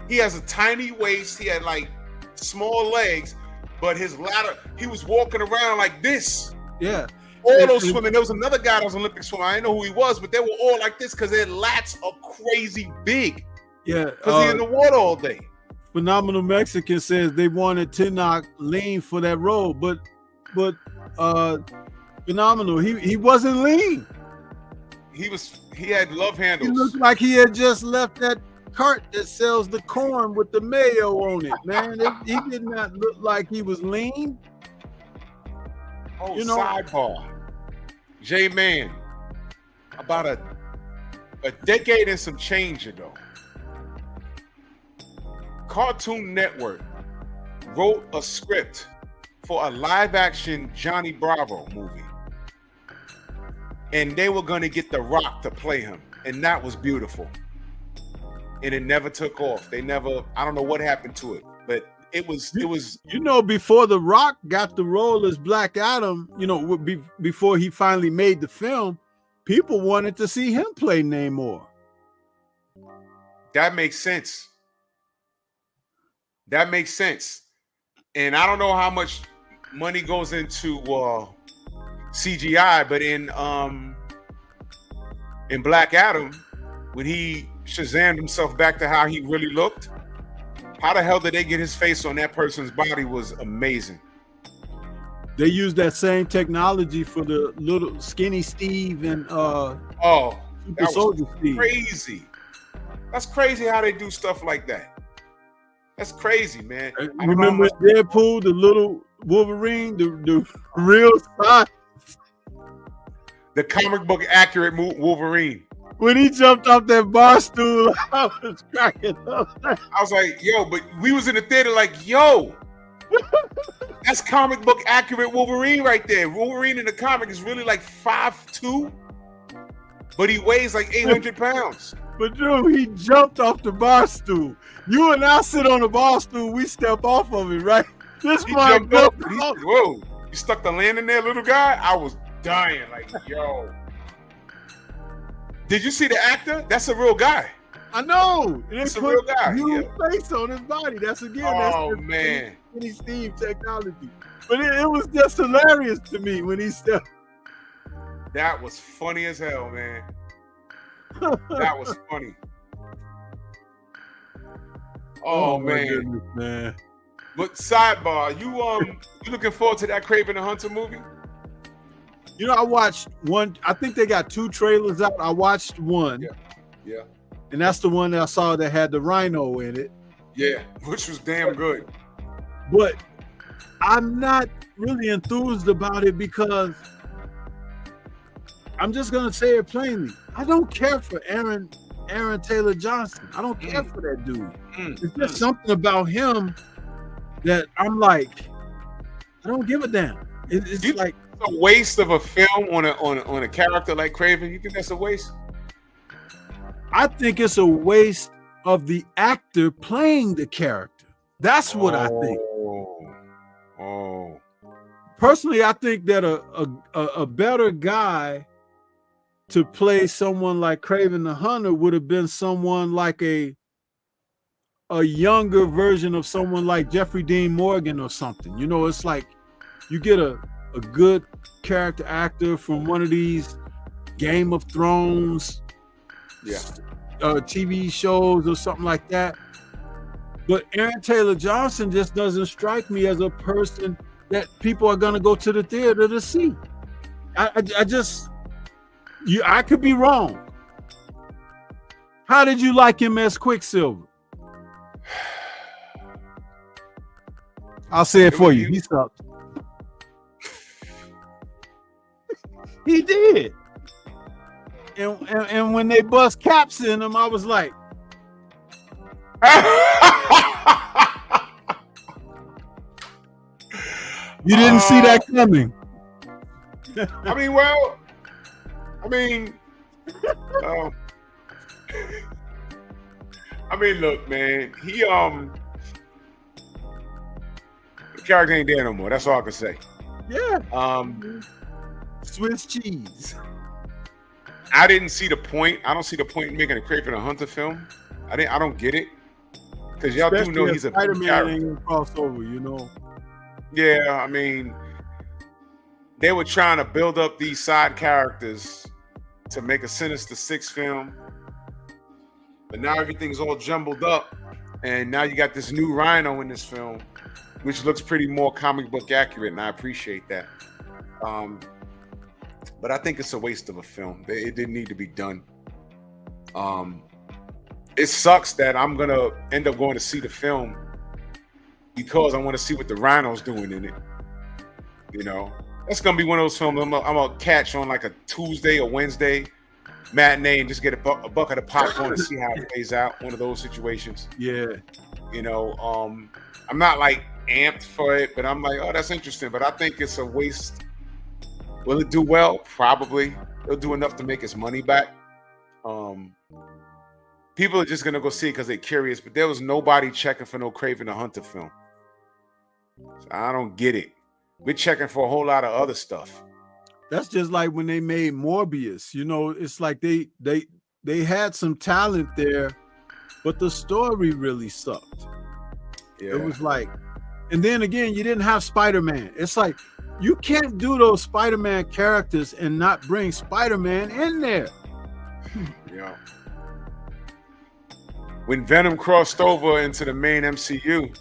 He has a tiny waist. He had like small legs, but his ladder, he was walking around like this. Yeah. All those swimming. There was another guy that was an Olympic swimmer. I didn't know who he was, but they were all like this because their lats are crazy big. Yeah. Because he's in the water all day. Phenomenal Mexican says they wanted Tinoch lean for that role, but Phenomenal, he wasn't lean. He had love handles. He looked like he had just left that cart that sells the corn with the mayo on it, man. He did not look like he was lean. Oh, you know, sidebar. J-Man, about a decade and some change ago, Cartoon Network wrote a script for a live-action Johnny Bravo movie. And they were going to get The Rock to play him. And that was beautiful. And it never took off. I don't know what happened to it. But it was. You know, before The Rock got the role as Black Adam, you know, before he finally made the film, people wanted to see him play Namor. That makes sense. That makes sense. And I don't know how much money goes into CGI, but in Black Adam, when he Shazammed himself back to how he really looked, how the hell did they get his face on that person's body was amazing. They used that same technology for the little skinny Steve and Super Soldier Steve. Crazy. That's crazy how they do stuff like that. That's crazy, man. Remember Deadpool, the little Wolverine, the real size? The comic book accurate Wolverine. When he jumped off that bar stool, I was cracking up. I was like, yo, but we was in the theater like, yo, that's comic book accurate Wolverine right there. Wolverine in the comic is really like 5'2", but he weighs like 800 pounds. But dude, he jumped off the bar stool. You and I sit on the bar stool, we step off of it, right? This man jumped up. Whoa, you stuck the land in there, little guy? I was dying, like, yo. Did you see the actor? That's a real guy. I know. It's a real guy. Human face on his body. That's man. Skinny Steve technology. But it was just hilarious to me when he stepped. That was funny as hell, man. That was funny. Oh man. Goodness, man. But sidebar, you looking forward to that Kraven the Hunter movie? You know, I watched one. I think they got 2 trailers out. I watched one. Yeah. And that's the one that I saw that had the rhino in it. Yeah, which was damn good. But I'm not really enthused about it because I'm just gonna say it plainly. I don't care for Aaron Taylor Johnson. I don't care for that dude. It's just something about him that I'm like, I don't give a damn. It's like a waste of a film on a character like Craven. You think that's a waste? I think it's a waste of the actor playing the character. That's what I think. Oh. Personally, I think that a better guy to play someone like Craven the Hunter would have been someone like a younger version of someone like Jeffrey Dean Morgan or something. You know, it's like you get a good character actor from one of these Game of Thrones TV shows or something like that. But Aaron Taylor Johnson just doesn't strike me as a person that people are going to go to the theater to see. I could be wrong. How did you like him as Quicksilver? I'll say it for you. He sucked. He did. And when they bust caps in him, I was like, you didn't see that coming. Look, man, the character ain't there no more. That's all I can say. Yeah. Swiss cheese. I didn't see the point. I don't see the point in making a Craven the Hunter film. I don't get it. Because y'all do know he's a Spider-Man crossover, you know. Yeah, they were trying to build up these side characters to make a Sinister Six film. But now everything's all jumbled up. And now you got this new Rhino in this film, which looks pretty more comic book accurate, and I appreciate that. But I think it's a waste of a film. It didn't need to be done. It sucks that I'm going to end up going to see the film because I want to see what the Rhino's doing in it. You know, that's going to be one of those films I'm going to catch on like a Tuesday or Wednesday matinee and just get a bucket of popcorn and see how it plays out. One of those situations. Yeah. You know, I'm not like amped for it, but I'm like, oh, that's interesting. But I think it's a waste. Will it do well? Probably. It'll do enough to make its money back. People are just gonna go see it because they're curious, but there was nobody checking for no Craven the Hunter film. So I don't get it. We're checking for a whole lot of other stuff. That's just like when they made Morbius. You know, it's like they had some talent there, but the story really sucked. Yeah. It was like, and then again, you didn't have Spider-Man. It's like you can't do those Spider-Man characters and not bring Spider-Man in there. Yeah. When Venom crossed over into the main MCU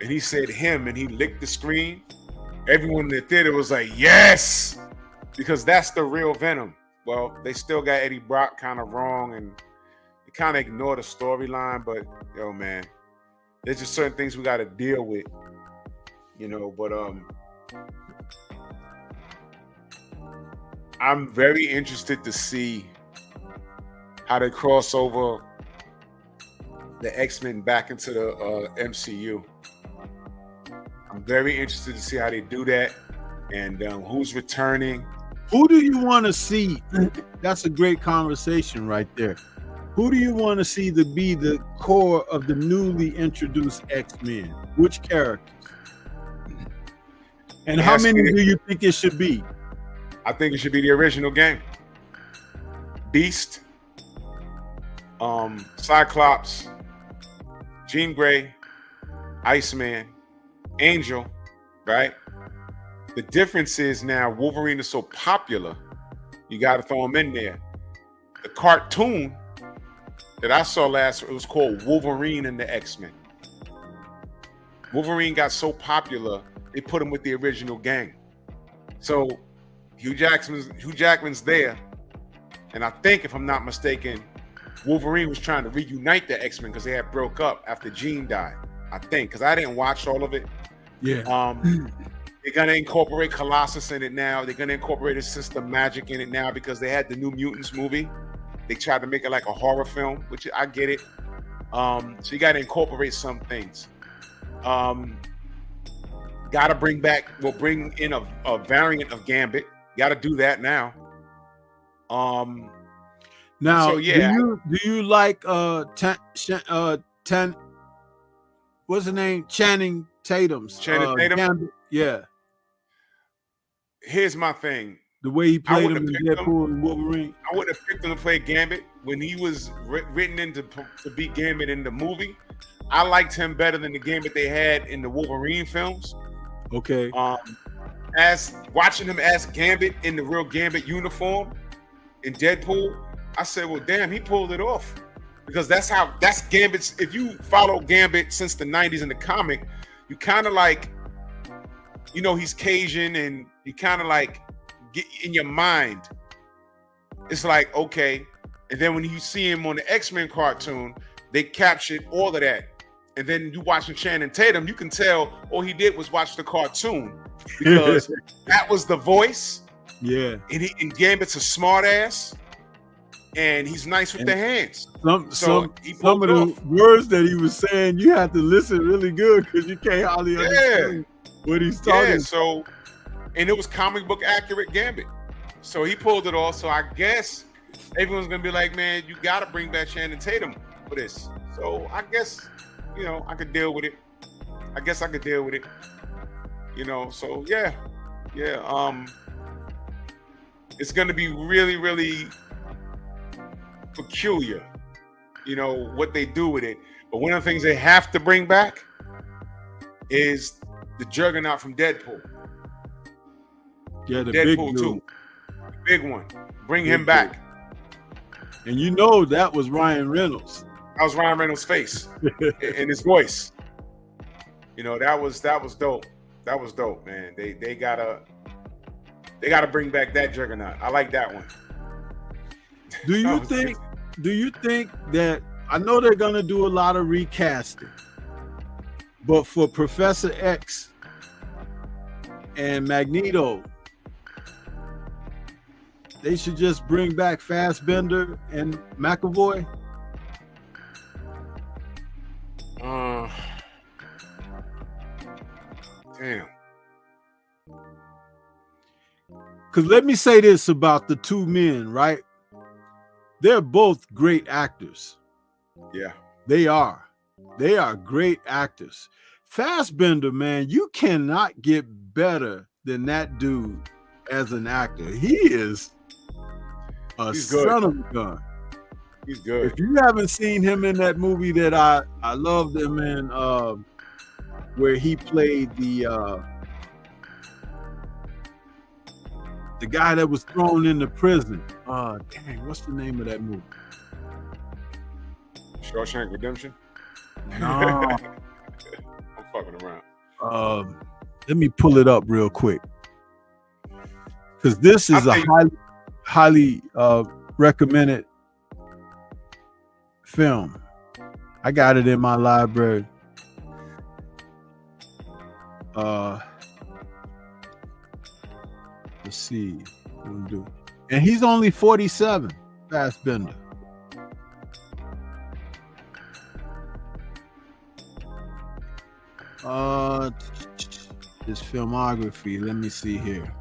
and he said him and he licked the screen, everyone in the theater was like, yes, because that's the real Venom. Well, they still got Eddie Brock kind of wrong and they kind of ignore the storyline, but yo, man, there's just certain things we got to deal with, you know, but I'm very interested to see how they cross over the X-Men back into the MCU. I'm very interested to see how they do that and who's returning. Who do you want to see? That's a great conversation right there. Who do you want to see to be the core of the newly introduced X-Men? Which characters? And how many do you think it should be? I think it should be the original gang. Beast, Cyclops, Jean Grey, Iceman, Angel, right? The difference is now Wolverine is so popular, you got to throw him in there. The cartoon that I saw last, it was called Wolverine and the X-Men. Wolverine got so popular, they put him with the original gang. So Hugh Jackman's there, and I think, if I'm not mistaken, Wolverine was trying to reunite the X-Men because they had broke up after Jean died. I think, because I didn't watch all of it. Yeah. They're gonna incorporate Colossus in it now. They're gonna incorporate his sister Magic in it now because they had the New Mutants movie. They tried to make it like a horror film, which I get it. So you got to incorporate some things. Got to bring in a variant of Gambit. Got to do that now. Now, so yeah, do you like what's the name? Channing Tatum's Tatum? Gambit? Yeah. Here's my thing. The way he played him in Deadpool him. and Wolverine. I wouldn't have picked him to play Gambit when he was written in to be Gambit in the movie. I liked him better than the Gambit they had in the Wolverine films. Okay. As watching him as Gambit in the real Gambit uniform in Deadpool, I said, well, damn, he pulled it off. Because that's Gambit's. If you follow Gambit since the 90s in the comic, you kind of like, you know, he's Cajun, and you kind of like get in your mind. It's like, okay. And then when you see him on the X-Men cartoon, they captured all of that. And then you watching Channing Tatum, you can tell all he did was watch the cartoon, because that was the voice. Yeah. And Gambit's a smart ass, and he's nice with the hands. Some of the words that he was saying, you have to listen really good because you can't hardly understand what he's talking. Yeah, so, and it was comic book accurate Gambit. So he pulled it off. So I guess everyone's gonna be like, man, you gotta bring back Channing Tatum for this. So I guess, you know, I could deal with it. You know, so yeah. It's gonna be really, really peculiar, you know, what they do with it. But one of the things they have to bring back is the Juggernaut from Deadpool. Yeah, the Deadpool big 2. The big one. Bring him back. And you know that was Ryan Reynolds. That was Ryan Reynolds' face and his voice. You know, that was dope. That was dope, man. They gotta bring back that Juggernaut. I like that one. Do you think that, I know they're gonna do a lot of recasting, but for Professor X and Magneto, they should just bring back Fassbender and McAvoy? Damn. Because let me say this about the two men, right? They're both great actors. Yeah. They are. They are great actors. Fassbender, man, you cannot get better than that dude as an actor. He is He's good. son of a gun. He's good. If you haven't seen him in that movie that I loved him in, where he played the guy that was thrown into prison. Dang, what's the name of that movie? Shawshank Redemption? No. I'm fucking around. Let me pull it up real quick. Because this is a highly recommended film. I got it in my library. Let's see what we do. And he's only 47, Fassbender. His filmography, let me see here.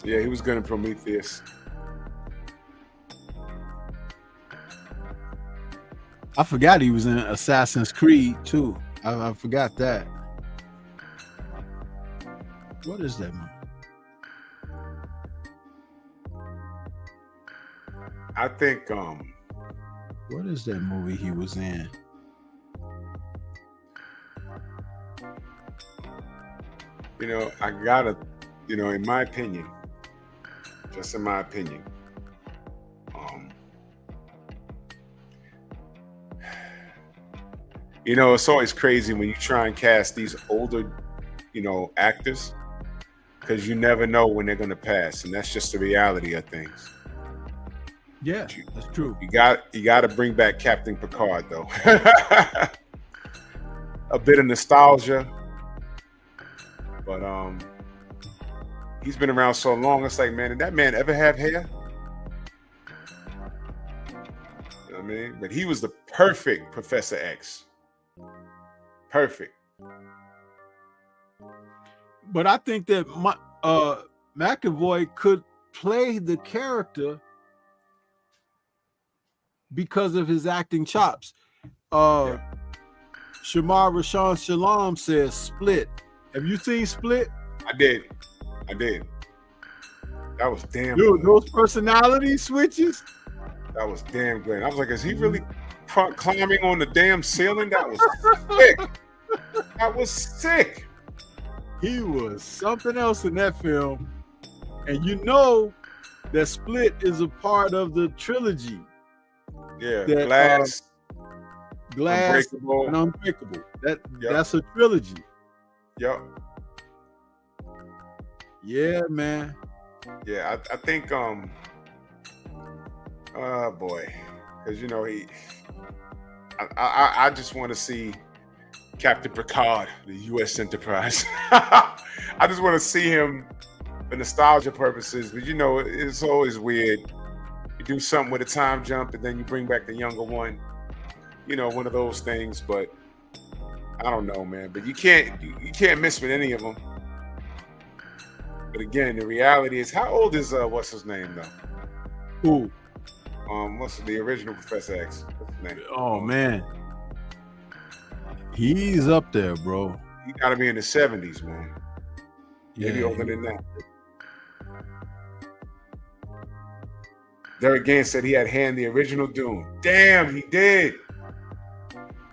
Yeah, he was good in Prometheus. I forgot he was in Assassin's Creed too. I forgot that. What is that movie? I think what is that movie he was in? you know, I gotta, you know, in my opinion, just in my opinion, you know, it's always crazy when you try and cast these older, you know, actors, because you never know when they're gonna pass, and that's just the reality of things. Yeah, that's true. You got to bring back Captain Picard though. A bit of nostalgia, but he's been around so long. It's like, man, did that man ever have hair? I mean, but he was the perfect Professor X. Perfect. But I think that McAvoy could play the character because of his acting chops. Shamar Rashawn Shalom says Split. Have you seen Split? I did. That was damn Dude, good. those personality switches. That was damn good. I was like, is he really climbing on the damn ceiling? That was sick. That was sick. He was something else in that film. And you know that Split is a part of the trilogy. Yeah, that, Glass Unbreakable. and Unbreakable. That's a trilogy. Yep. Yeah, man. Yeah, I think oh boy, because you know I just want to see Captain Picard, the U.S. Enterprise. I just want to see him for nostalgia purposes, but you know it's always weird. You do something with a time jump and then you bring back the younger one. You know, one of those things. But I don't know, man. But you can't miss with any of them. But again, the reality is, how old is what's his name though? Who? What's the original Professor X? What's his name? Oh man, he's up there, bro. He got to be in the 70s, man. Maybe Yeah. older than that. Derek Gant said he had hand the original Dune. Damn, he did.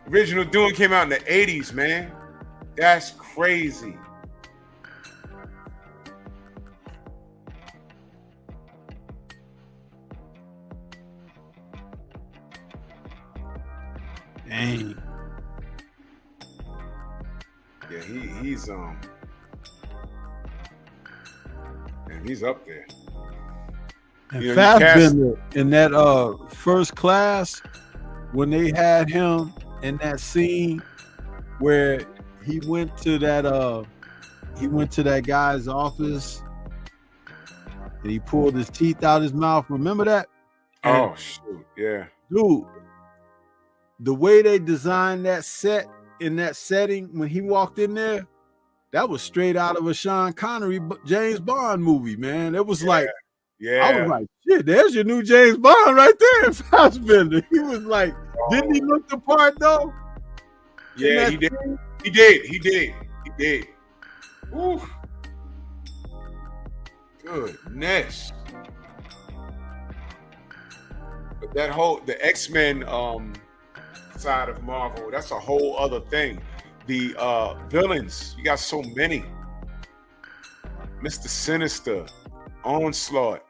Original Dune came out in the 80s, man. That's crazy. Dang. Yeah, he's and he's up there. And You know, Fassbender in that First Class, when they had him in that scene where he went to that guy's office and he pulled his teeth out his mouth. Remember that? Oh shoot, yeah. Dude, the way they designed that set in that setting when he walked in there, that was straight out of a Sean Connery James Bond movie, man. It was like, yeah. I was like, shit, there's your new James Bond right there in Fassbender. He was like, didn't he look the part though? Yeah, he did. He did. Ooh. Goodness. But the X-Men side of Marvel, that's a whole other thing. The villains, you got so many. Mr. Sinister, Onslaught,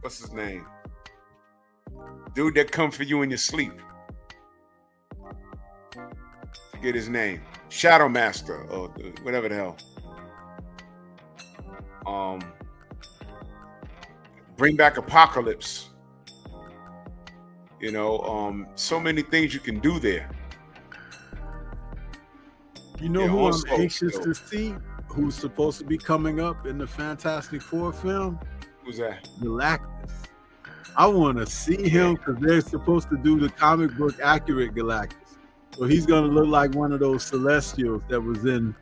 what's his name? Dude that come for you in your sleep. Forget his name. Shadow Master or whatever the hell. Bring back Apocalypse. You know, so many things you can do there. You know who I'm anxious to see? Who's supposed to be coming up in the Fantastic Four film? Who's that? Galactus. I want to see him because they're supposed to do the comic book accurate Galactus. So he's going to look like one of those Celestials that was in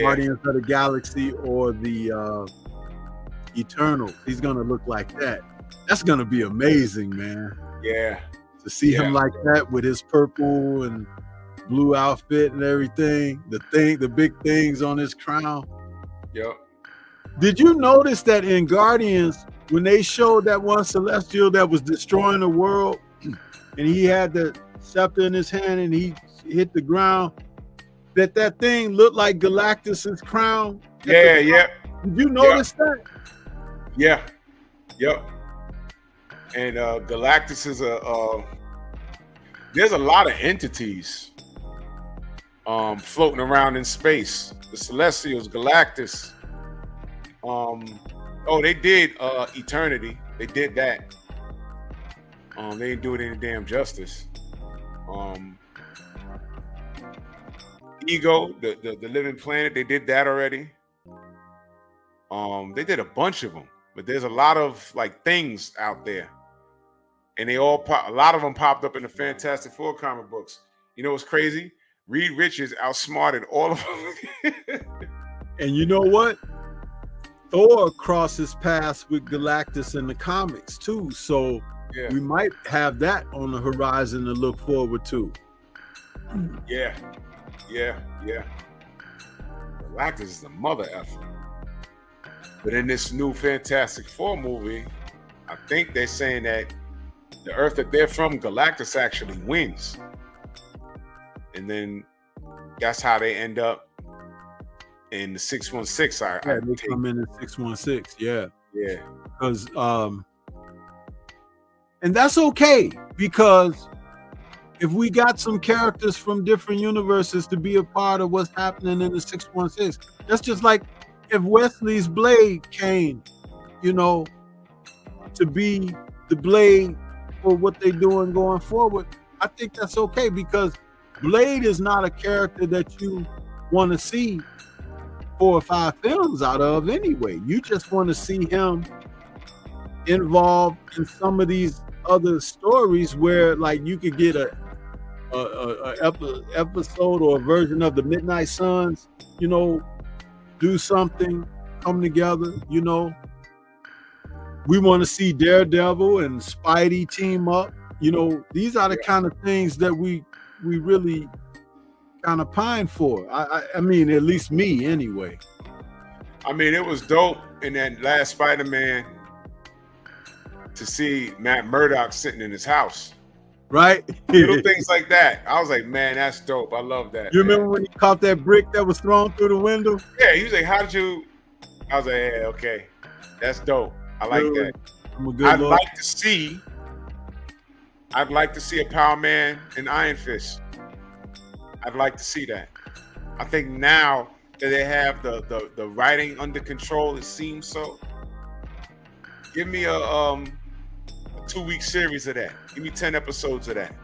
Guardians of the Galaxy or the Eternals. He's going to look like that. That's going to be amazing, man. Yeah. To see him like that with his purple and blue outfit and everything. The big things on his crown. Yep. Did you notice that in Guardians, when they showed that one Celestial that was destroying the world, and he had the scepter in his hand and he hit the ground, that thing looked like Galactus's crown? Yeah. Did you notice that? Yeah. Yep. And Galactus is there's a lot of entities floating around in space. The Celestials, Galactus. They did Eternity. They did that. They didn't do it any damn justice. Ego, the living planet, they did that already. They did a bunch of them. but there's a lot of like things out there, and a lot of them popped up in the Fantastic Four comic books. You know what's crazy? Reed Richards outsmarted all of them. And you know what? Thor crosses paths with Galactus in the comics too, so we might have that on the horizon to look forward to. Yeah. Galactus is the mother effer. But in this new Fantastic Four movie, I think they're saying that the Earth that they're from, Galactus actually wins. And then that's how they end up in the 616. They come in at 616, yeah. Because and that's okay, because if we got some characters from different universes to be a part of what's happening in the 616, that's just like if Wesley's Blade came, you know, to be the Blade for what they're doing going forward, I think that's okay, because Blade is not a character that you want to see 4 or 5 films out of anyway. You just want to see him involved in some of these other stories where like you could get a episode or a version of the Midnight Suns, you know, do something, come together, you know. We want to see Daredevil and Spidey team up. You know, these are the kind of things that we really kind of pine for. I mean, at least me anyway. I mean, it was dope in that last Spider-Man to see Matt Murdock sitting in his house. Right? Little things like that. I was like, man, that's dope. I love that. You remember when he caught that brick that was thrown through the window? Yeah, he was like, how did you? I was like, yeah, okay. That's dope. I like that. I'd like to see a Power Man and Iron Fist. I'd like to see that. I think now that they have the writing under control, it seems so. Give me a 2-week series of that. Give me 10 episodes of that.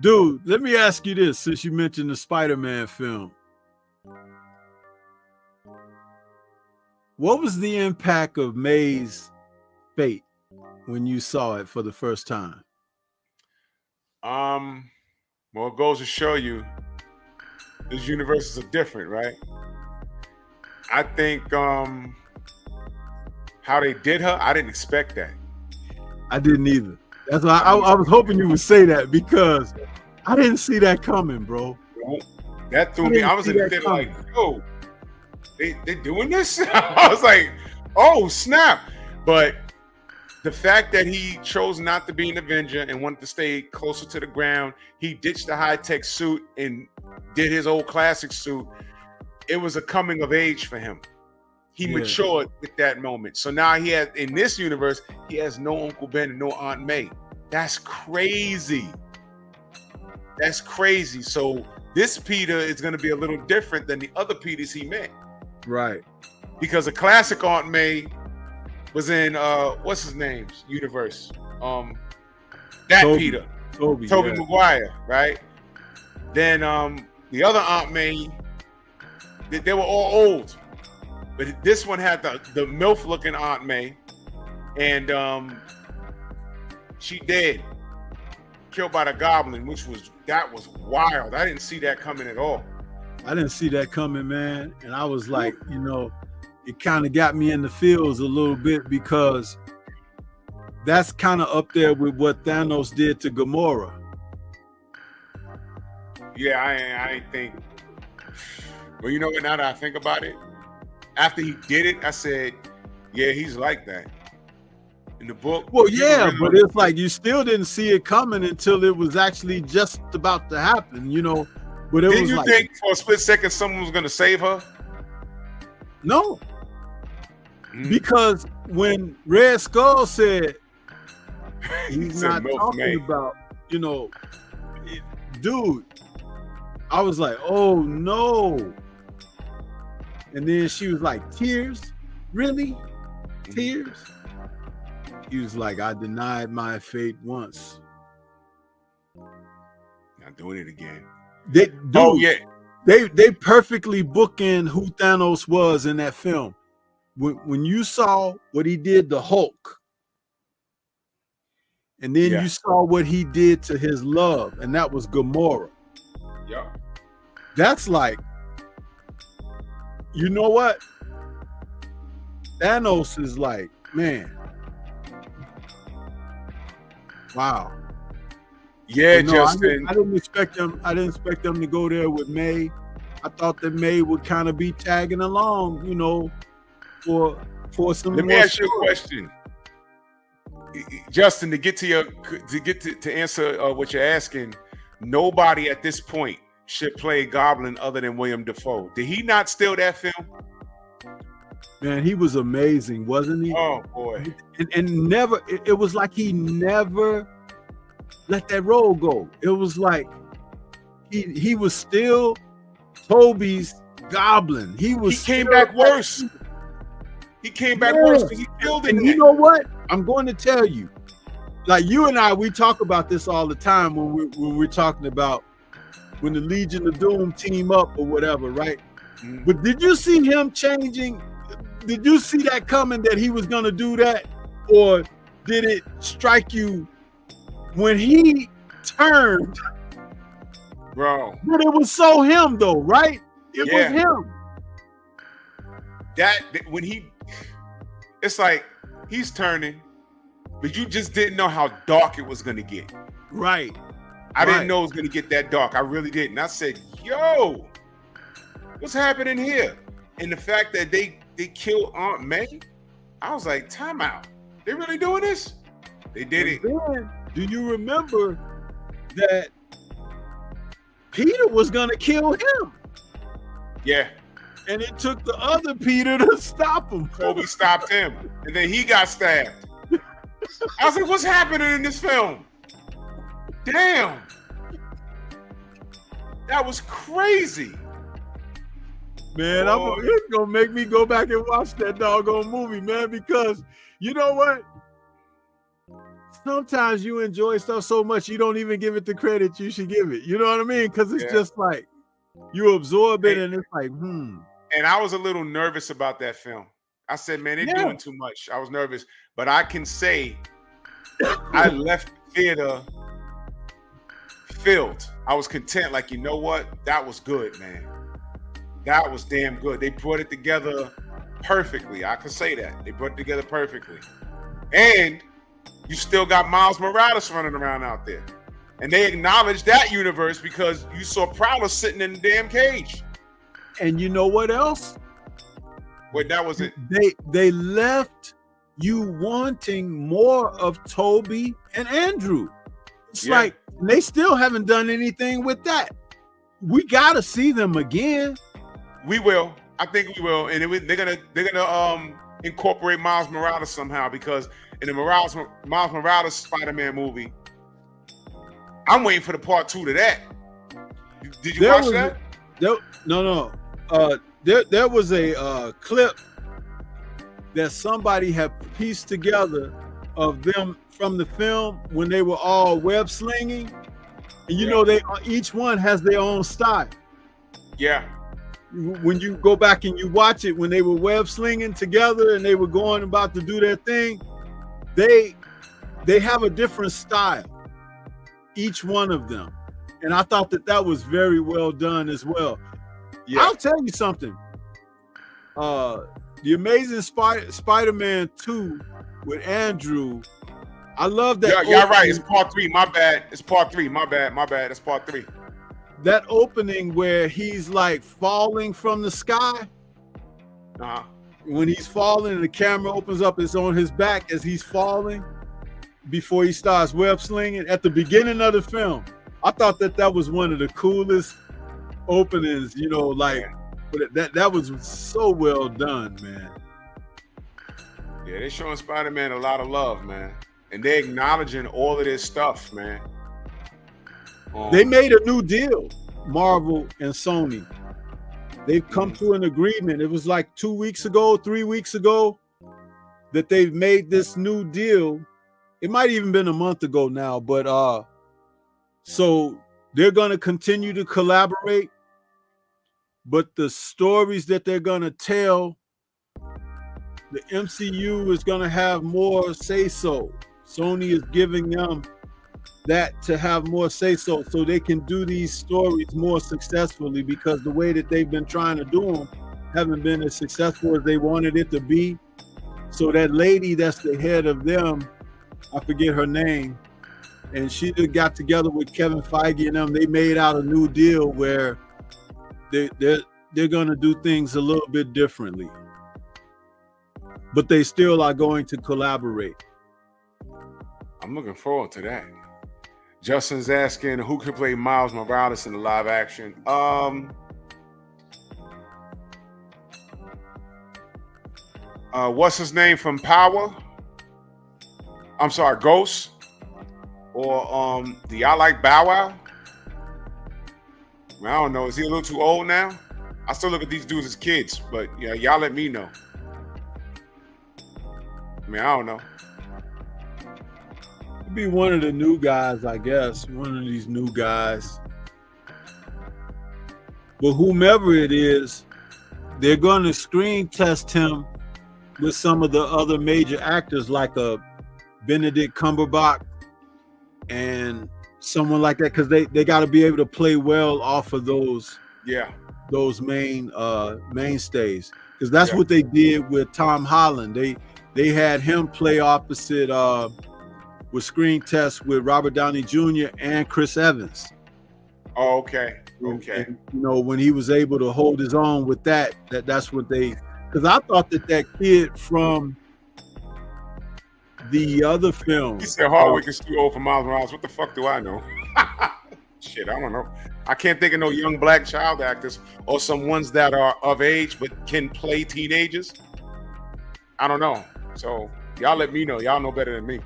Dude, let me ask you this, since you mentioned the Spider-Man film. What was the impact of May's fate when you saw it for the first time? Well, it goes to show you these universes are different, right? I think how they did her, I didn't expect that. I didn't either. That's why I was hoping you would say that, because I didn't see that coming, bro. That threw me. I was in the theater like, yo, they doing this? I was like, oh, snap. But the fact that he chose not to be an Avenger and wanted to stay closer to the ground, he ditched the high-tech suit and did his old classic suit. It was a coming of age for him. He matured at that moment. So now he has, in this universe, he has no Uncle Ben and no Aunt May. That's crazy. That's crazy. So this Peter is going to be a little different than the other Peters he met. Right. Because a classic Aunt May was in what's his name's universe? Peter. Tobey Maguire, right? Then the other Aunt May, they were all old. But this one had the MILF looking Aunt May, and she dead, killed by the Goblin, that was wild. I didn't see that coming at all. I didn't see that coming, man. And I was like, you know, it kind of got me in the feels a little bit, because that's kind of up there with what Thanos did to Gamora. Yeah, I ain't think. Well, you know what? Now that I think about it, after he did it, I said, yeah, he's like that. In the book. Well, yeah, but it's like you still didn't see it coming until it was actually just about to happen, you know. But Didn't you think for a split second someone was going to save her? No. Because when Red Skull said he's not talking about, you know, dude, I was like, oh no. And then she was like, tears? Really? Tears? He was like, I denied my fate once. Not doing it again. They perfectly bookend who Thanos was in that film. when you saw what he did to Hulk, and then you saw what he did to his love, and that was Gamora. Yeah. That's like, you know what? Thanos is like, man. Wow. Yeah, no, Justin. I didn't expect them. I didn't expect them to go there with May. I thought that May would kind of be tagging along, you know, for some. Let me ask you a question, Justin. To answer what you're asking, nobody at this point should play Goblin other than William Dafoe. Did he not steal that film? Man, he was amazing, wasn't he? Oh boy! And never. It was like he never let that role go. It was like he was still Toby's Goblin. He came back worse. He came back worse because he killed him. And you know what? I'm going to tell you, like you and I, we talk about this all the time when we're talking about when the Legion of Doom team up or whatever, right? Mm-hmm. But did you see him changing? Did you see that coming that he was going to do that? Or did it strike you when he turned? Bro. But it was so him though, right? It was him. That when it's like he's turning, but you just didn't know how dark it was going to get. Right. I didn't know it was going to get that dark. I really didn't. I said, yo, what's happening here? And the fact that they killed Aunt May, I was like, time out. They really doing this? They did it. Then, do you remember that Peter was going to kill him? Yeah. And it took the other Peter to stop him. Kobe stopped him. And then he got stabbed. I was like, what's happening in this film? Damn. That was crazy. Man, it's going to make me go back and watch that doggone movie, man, because you know what? Sometimes you enjoy stuff so much you don't even give it the credit you should give it. You know what I mean? Because it's just like you absorb it and it's like, And I was a little nervous about that film. I said, man, they're doing too much. I was nervous. But I can say I left the theater filled. I was content. Like, you know what? That was good, man. That was damn good. They brought it together perfectly. I could say that. They brought it together perfectly. And you still got Miles Morales running around out there. And they acknowledged that universe because you saw Prowler sitting in the damn cage. And you know what else? Wait, that was it. They left you wanting more of Toby and Andrew. It's like they still haven't done anything with that. We got to see them again. We will. I think we will. And they're gonna incorporate Miles Morales somehow, because in the Miles Morales Spider-Man movie, I'm waiting for the part 2 to that. Did you watch that? No. There was a clip that somebody had pieced together of them from the film when they were all web slinging, and you know they each one has their own style. Yeah. When you go back and you watch it, when they were web slinging together and they were going about to do their thing, they have a different style, each one of them, and I thought that was very well done as well. Yeah. I'll tell you something. The Amazing Spider-Man 2 with Andrew, I love that. Yeah, right. It's part 3. My bad. It's part 3. My bad. It's part 3. That opening where he's like falling from the sky. When he's falling and the camera opens up, it's on his back as he's falling before he starts web slinging at the beginning of the film. I thought that was one of the coolest openings, you know, like that was so well done, man. Yeah, they're showing Spider-Man a lot of love, man, and they're acknowledging all of this stuff, man. They made a new deal, Marvel and Sony. They've come to an agreement. It was like 3 weeks ago that they've made this new deal. It might even been a month ago now, but so they're going to continue to collaborate, but the stories that they're going to tell the MCU is going to have more say-so. Sony is giving them that to have more say-so they can do these stories more successfully, because the way that they've been trying to do them haven't been as successful as they wanted it to be. So that lady that's the head of them, I forget her name, and she just got together with Kevin Feige and them. They made out a new deal where they're going to do things a little bit differently, but they still are going to collaborate. I'm looking forward to that. Justin's asking who could play Miles Morales in the live action. What's his name from Power? I'm sorry, Ghost. Or do y'all like Bow Wow? I don't know. Is he a little too old now? I still look at these dudes as kids, but yeah, y'all let me know. I mean, I don't know. He'd be one of the new guys, I guess. One of these new guys. But whomever it is, they're going to screen test him with some of the other major actors, like a Benedict Cumberbatch and someone like that, because they got to be able to play well off of those mainstays, because that's what they did with Tom Holland. They had him play opposite with screen tests with Robert Downey Jr. and Chris Evans. Oh, okay. And, you know, when he was able to hold his own with that's what they, because I thought that kid from the other film. He said Hardwick is too old for Miles Morales. What the fuck do I know? Shit, I don't know. I can't think of no young black child actors or some ones that are of age but can play teenagers. I don't know. So y'all let me know. Y'all know better than me.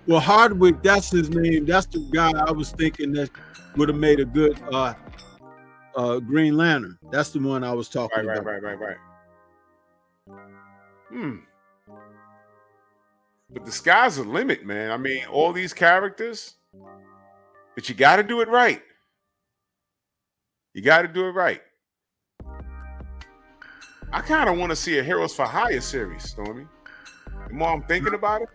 Well, Hardwick, that's his name. That's the guy I was thinking that would have made a good Green Lantern. That's the one I was talking about. Right. But the sky's the limit, man. I mean, all these characters, but you got to do it right. You got to do it right. I kind of want to see a Heroes for Hire series, Stormy. The more I'm thinking about it,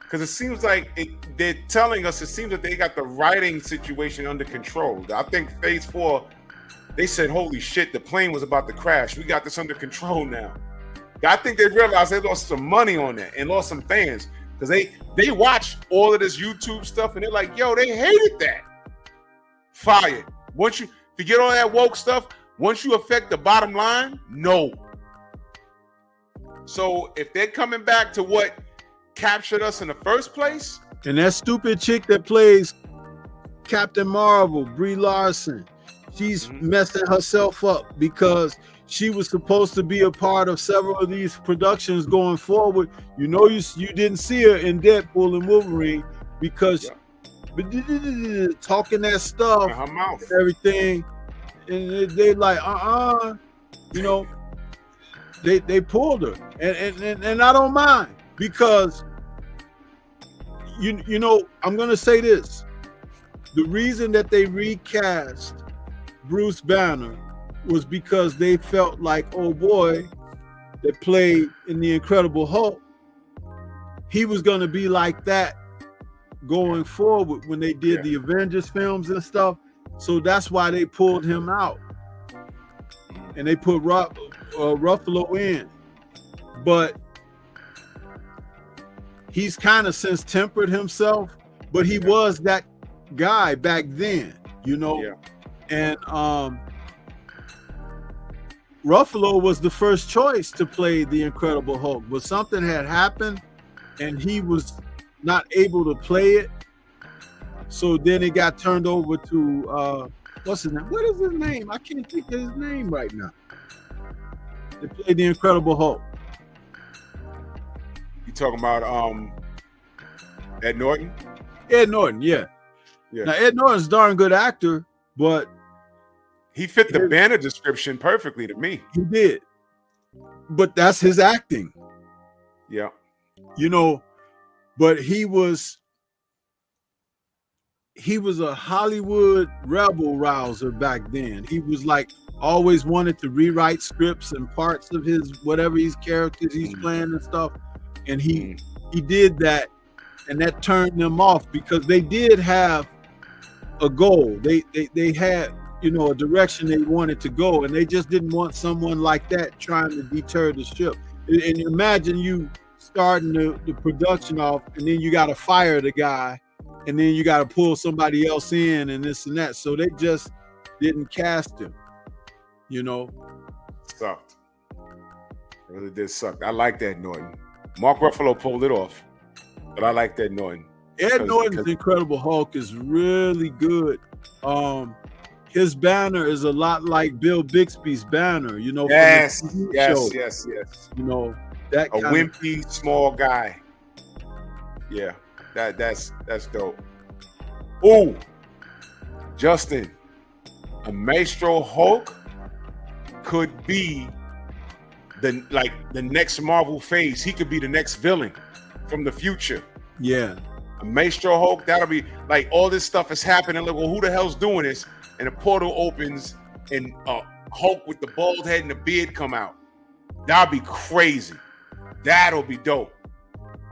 because it seems like they're telling us, it seems that they got the writing situation under control. I think Phase 4, they said, holy shit, the plane was about to crash. We got this under control now. I think they realized they lost some money on that and lost some fans, because they watch all of this YouTube stuff and they're like, yo, they hated that. Fired. Once you forget all that woke stuff, once you affect the bottom line, no. So if they're coming back to what captured us in the first place, and that stupid chick that plays Captain Marvel, Brie Larson, she's messing herself up because she was supposed to be a part of several of these productions going forward. You know, you didn't see her in Deadpool and Wolverine because talking that stuff, her mouth, and everything, and they like, you know, they pulled her, and I don't mind, because you know, I'm gonna say this: the reason that they recast Bruce Banner was because they felt like, oh boy, that played in the Incredible Hulk, he was going to be like that going forward when they did the Avengers films and stuff. So that's why they pulled him out and they put Ruffalo in. But he's kind of since tempered himself, but he was that guy back then, you know. And Ruffalo was the first choice to play the Incredible Hulk, but something had happened and he was not able to play it. So then it got turned over to what's his name? What is his name? I can't think of his name right now. They played the Incredible Hulk. You talking about Ed Norton? Ed Norton, yeah. Now Ed Norton's a darn good actor, but he fit the Banner description perfectly to me. He did. But that's his acting. Yeah. You know, but he was a Hollywood rebel rouser back then. He was like always wanted to rewrite scripts and parts of his whatever his characters he's playing and stuff, and he did that, and that turned them off because they did have a goal. They had, you know, a direction they wanted to go, and they just didn't want someone like that trying to deter the ship. And imagine you starting the production off, and then you got to fire the guy, and then you got to pull somebody else in, and this and that. So they just didn't cast him. You know, sucked. It really did suck. I like that Norton. Mark Ruffalo pulled it off, but I like that Norton. Ed Norton's Incredible Hulk is really good. His banner is a lot like Bill Bixby's banner. You know, yes. You know, that a wimpy small guy. Yeah, that's dope. Oh, Justin, a Maestro Hulk could be the next Marvel phase. He could be the next villain from the future. Yeah. A Maestro Hulk, that'll be like all this stuff is happening. Like, well, who the hell's doing this? And the portal opens and Hulk with the bald head and the beard come out. That'll be crazy. That'll be dope.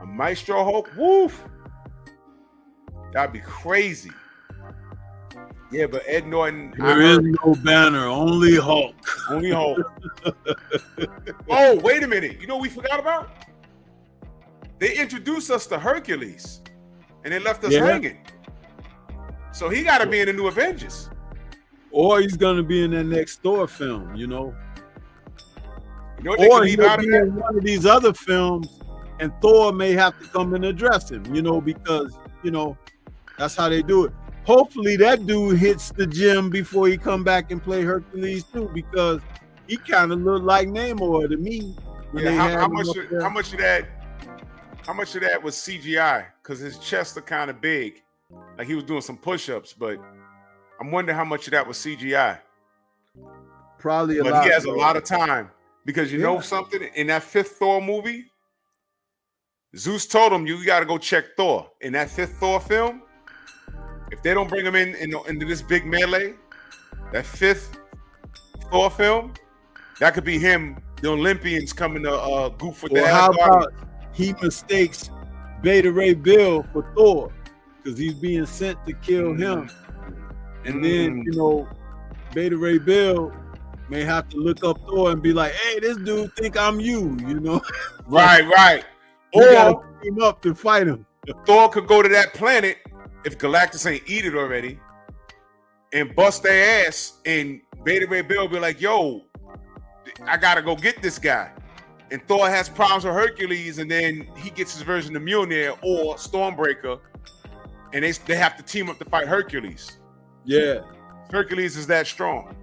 A Maestro Hulk, woof. That'd be crazy. Yeah, but Ed Norton. There is no banner, only Hulk. Only Hulk. Oh, wait a minute. You know what we forgot about? They introduced us to Hercules, and they left us hanging. So he got to be in the new Avengers. Or he's going to be in that next Thor film, you know. You know what they or could he'll leave out be of that? in one of these other films, and Thor may have to come and address him, you know, because, you know, that's how they do it. Hopefully that dude hits the gym before he come back and play Hercules too, because he kind of looked like Namor to me. Yeah, how much of that was CGI? Because his chests are kind of big, like he was doing some push-ups. But I'm wondering how much of that was CGI. Probably a lot. But he has a lot of time because you know something in that 5th Thor movie. Zeus told him you got to go check Thor in that 5th Thor film. If they don't bring him into this big melee, that 5th Thor film, that could be him. The Olympians coming to goof with the how about he mistakes Beta Ray Bill for Thor because he's being sent to kill him, and then you know Beta Ray Bill may have to look up Thor and be like, "Hey, this dude think I'm you," you know? Right. You gotta team up to fight him. Thor could go to that planet if Galactus ain't eat it already and bust their ass, and Beta Ray Bill be like, "Yo, I gotta go get this guy." And Thor has problems with Hercules, and then he gets his version of Mjolnir or Stormbreaker, and they have to team up to fight Hercules. Yeah. Hercules is that strong.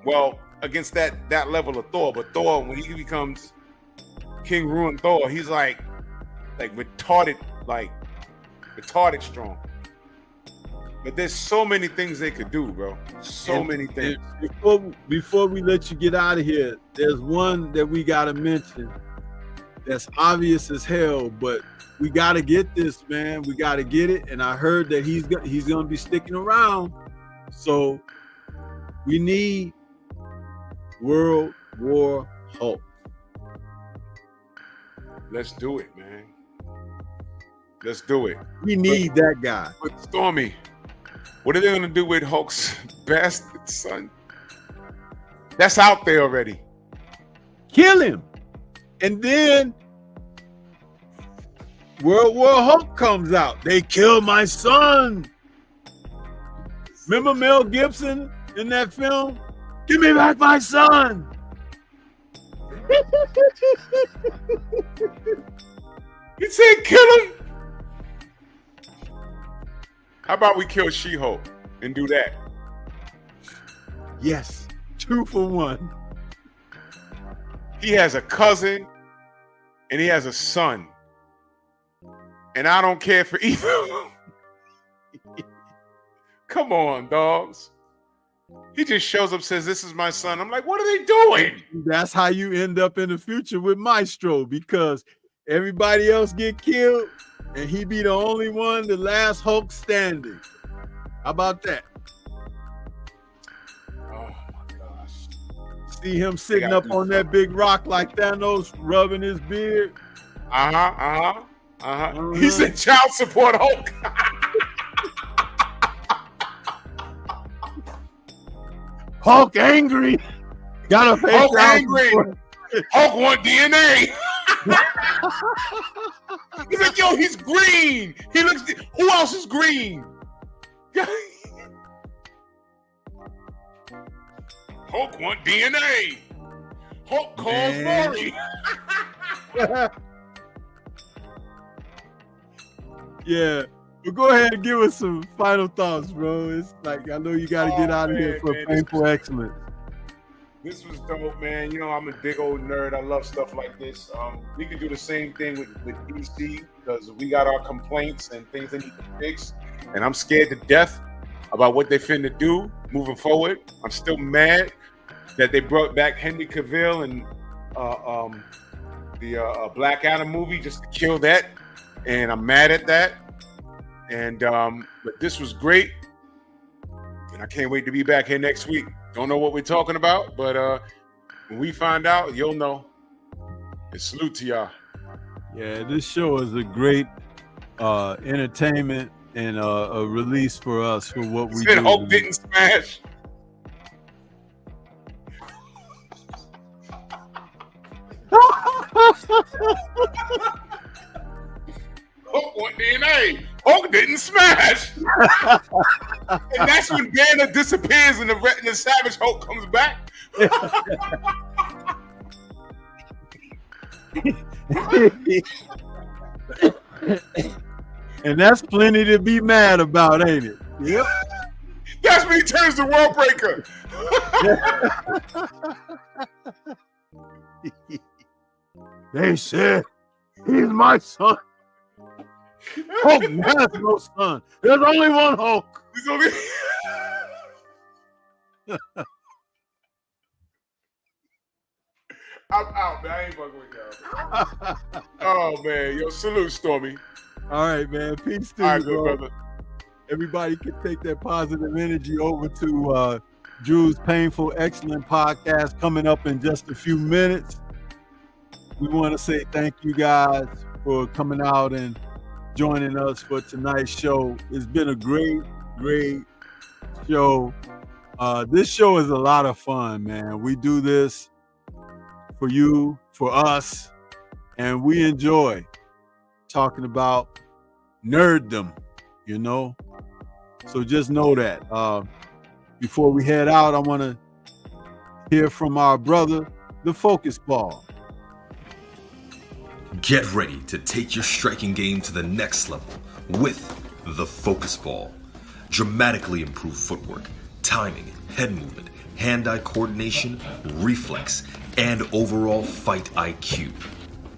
Well, against that level of Thor, but Thor, when he becomes King Ruin Thor, he's like retarded strong. But there's so many things they could do, bro. So many things. Before we let you get out of here, there's one that we gotta mention that's obvious as hell, but we gotta get this, man. We gotta get it. And I heard that he's gonna be sticking around. So we need World War Hulk. Let's do it, man. Let's do it. We need that guy. But Stormy, what are they gonna do with Hulk's bastard son? That's out there already. Kill him. And then World War Hulk comes out. They kill my son. Remember Mel Gibson in that film? Give me back my son. He said kill him. How about we kill She-Hulk and do that? Yes, 2 for 1. He has a cousin and he has a son. And I don't care for either of them. Come on, dogs. He just shows up, says, "This is my son." I'm like, what are they doing? That's how you end up in the future with Maestro, because everybody else get killed and he be the only one, the last Hulk standing. How about that? Oh my gosh. See him sitting gotta up do on that big rock like Thanos, rubbing his beard. He said child support Hulk. Hulk angry. Gotta pay Hulk child angry. support. Hulk want DNA. He's like, yo, he's green. He looks. Who else is green? Hulk want DNA. Hulk calls Maury. Yeah. But go ahead and give us some final thoughts, bro. It's like, I know you got to get out of here for painful excellence. This was dope, man. You know, I'm a big old nerd. I love stuff like this. We can do the same thing with DC because we got our complaints and things that need to fix. And I'm scared to death about what they finna do moving forward. I'm still mad that they brought back Henry Cavill and the Black Adam movie just to kill that. And I'm mad at that. And but this was great. And I can't wait to be back here next week. Don't know what we're talking about, but when we find out, you'll know. And salute to y'all. Yeah, this show is a great entertainment and a release for us for what we do. Hulk didn't smash. Hulk want DNA. Hulk didn't smash. And that's when Banner disappears and the Savage Hulk comes back. And that's plenty to be mad about, ain't it? Yep. That's when he turns to World Breaker. They said he's my son. Hulk has no son. There's only one Hulk. There's only... I'm out, man. I ain't fucking with y'all. Oh, man. Yo, salute, Stormy. All right, man. Peace to All you, right, good brother. Everybody can take that positive energy over to Drew's Painful Excellent podcast coming up in just a few minutes. We want to say thank you guys for coming out and joining us for tonight's show. It's been a great show. This show is a lot of fun, man. We do this for you, for us, and we enjoy talking about nerddom, you know? So just know that. Before we head out, I want to hear from our brother, the Focus Ball. Get ready to take your striking game to the next level with the Focus Ball. Dramatically improved footwork, timing, head movement, hand-eye coordination, reflex, and overall fight IQ.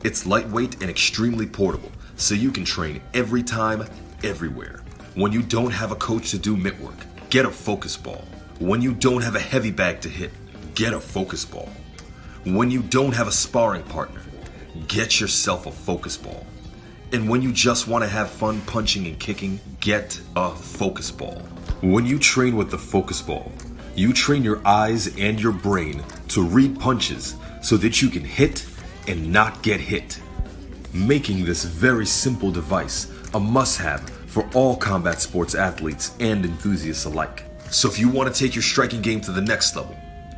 It's lightweight and extremely portable, so you can train every time, everywhere. When you don't have a coach to do mitt work, get a Focus Ball. When you don't have a heavy bag to hit, get a Focus Ball. When you don't have a sparring partner, get yourself a Focus Ball. And when you just want to have fun punching and kicking, get a Focus Ball. When you train with the Focus Ball, you train your eyes and your brain to read punches so that you can hit and not get hit, making this very simple device a must-have for all combat sports athletes and enthusiasts alike. So if you want to take your striking game to the next level,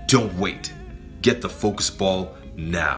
don't wait. Get the Focus Ball now.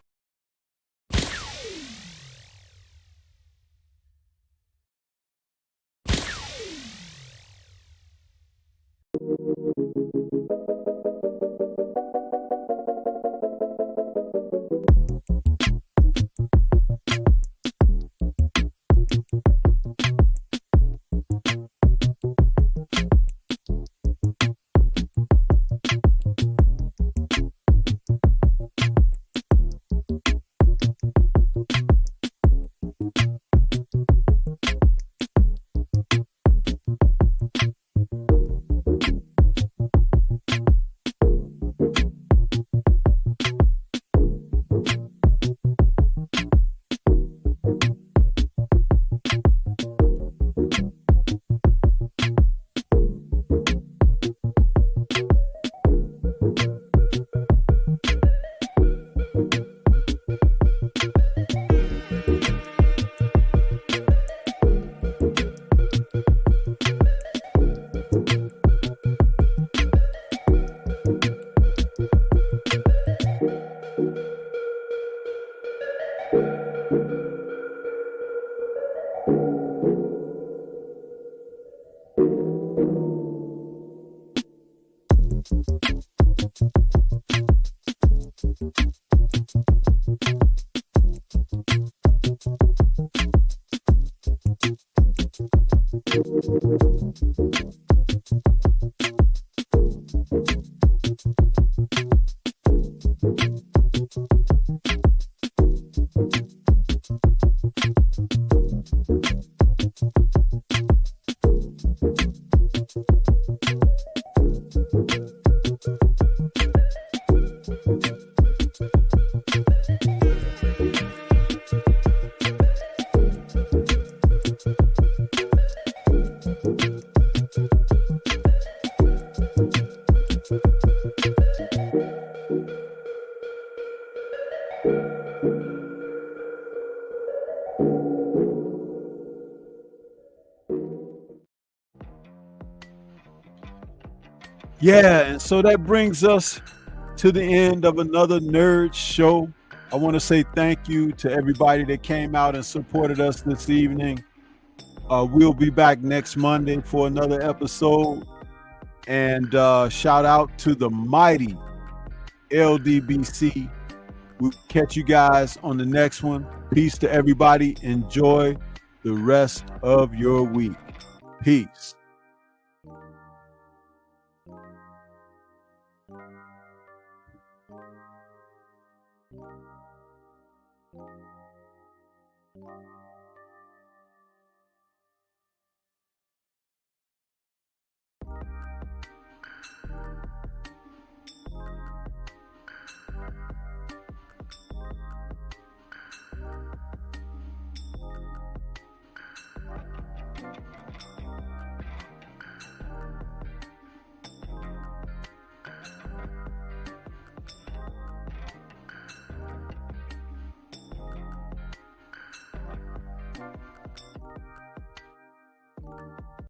Yeah, and so that brings us to the end of another Nerd Show. I want to say thank you to everybody that came out and supported us this evening. We'll be back next Monday for another episode. And shout out to the mighty LDBC. We'll catch you guys on the next one. Peace to everybody. Enjoy the rest of your week. Peace.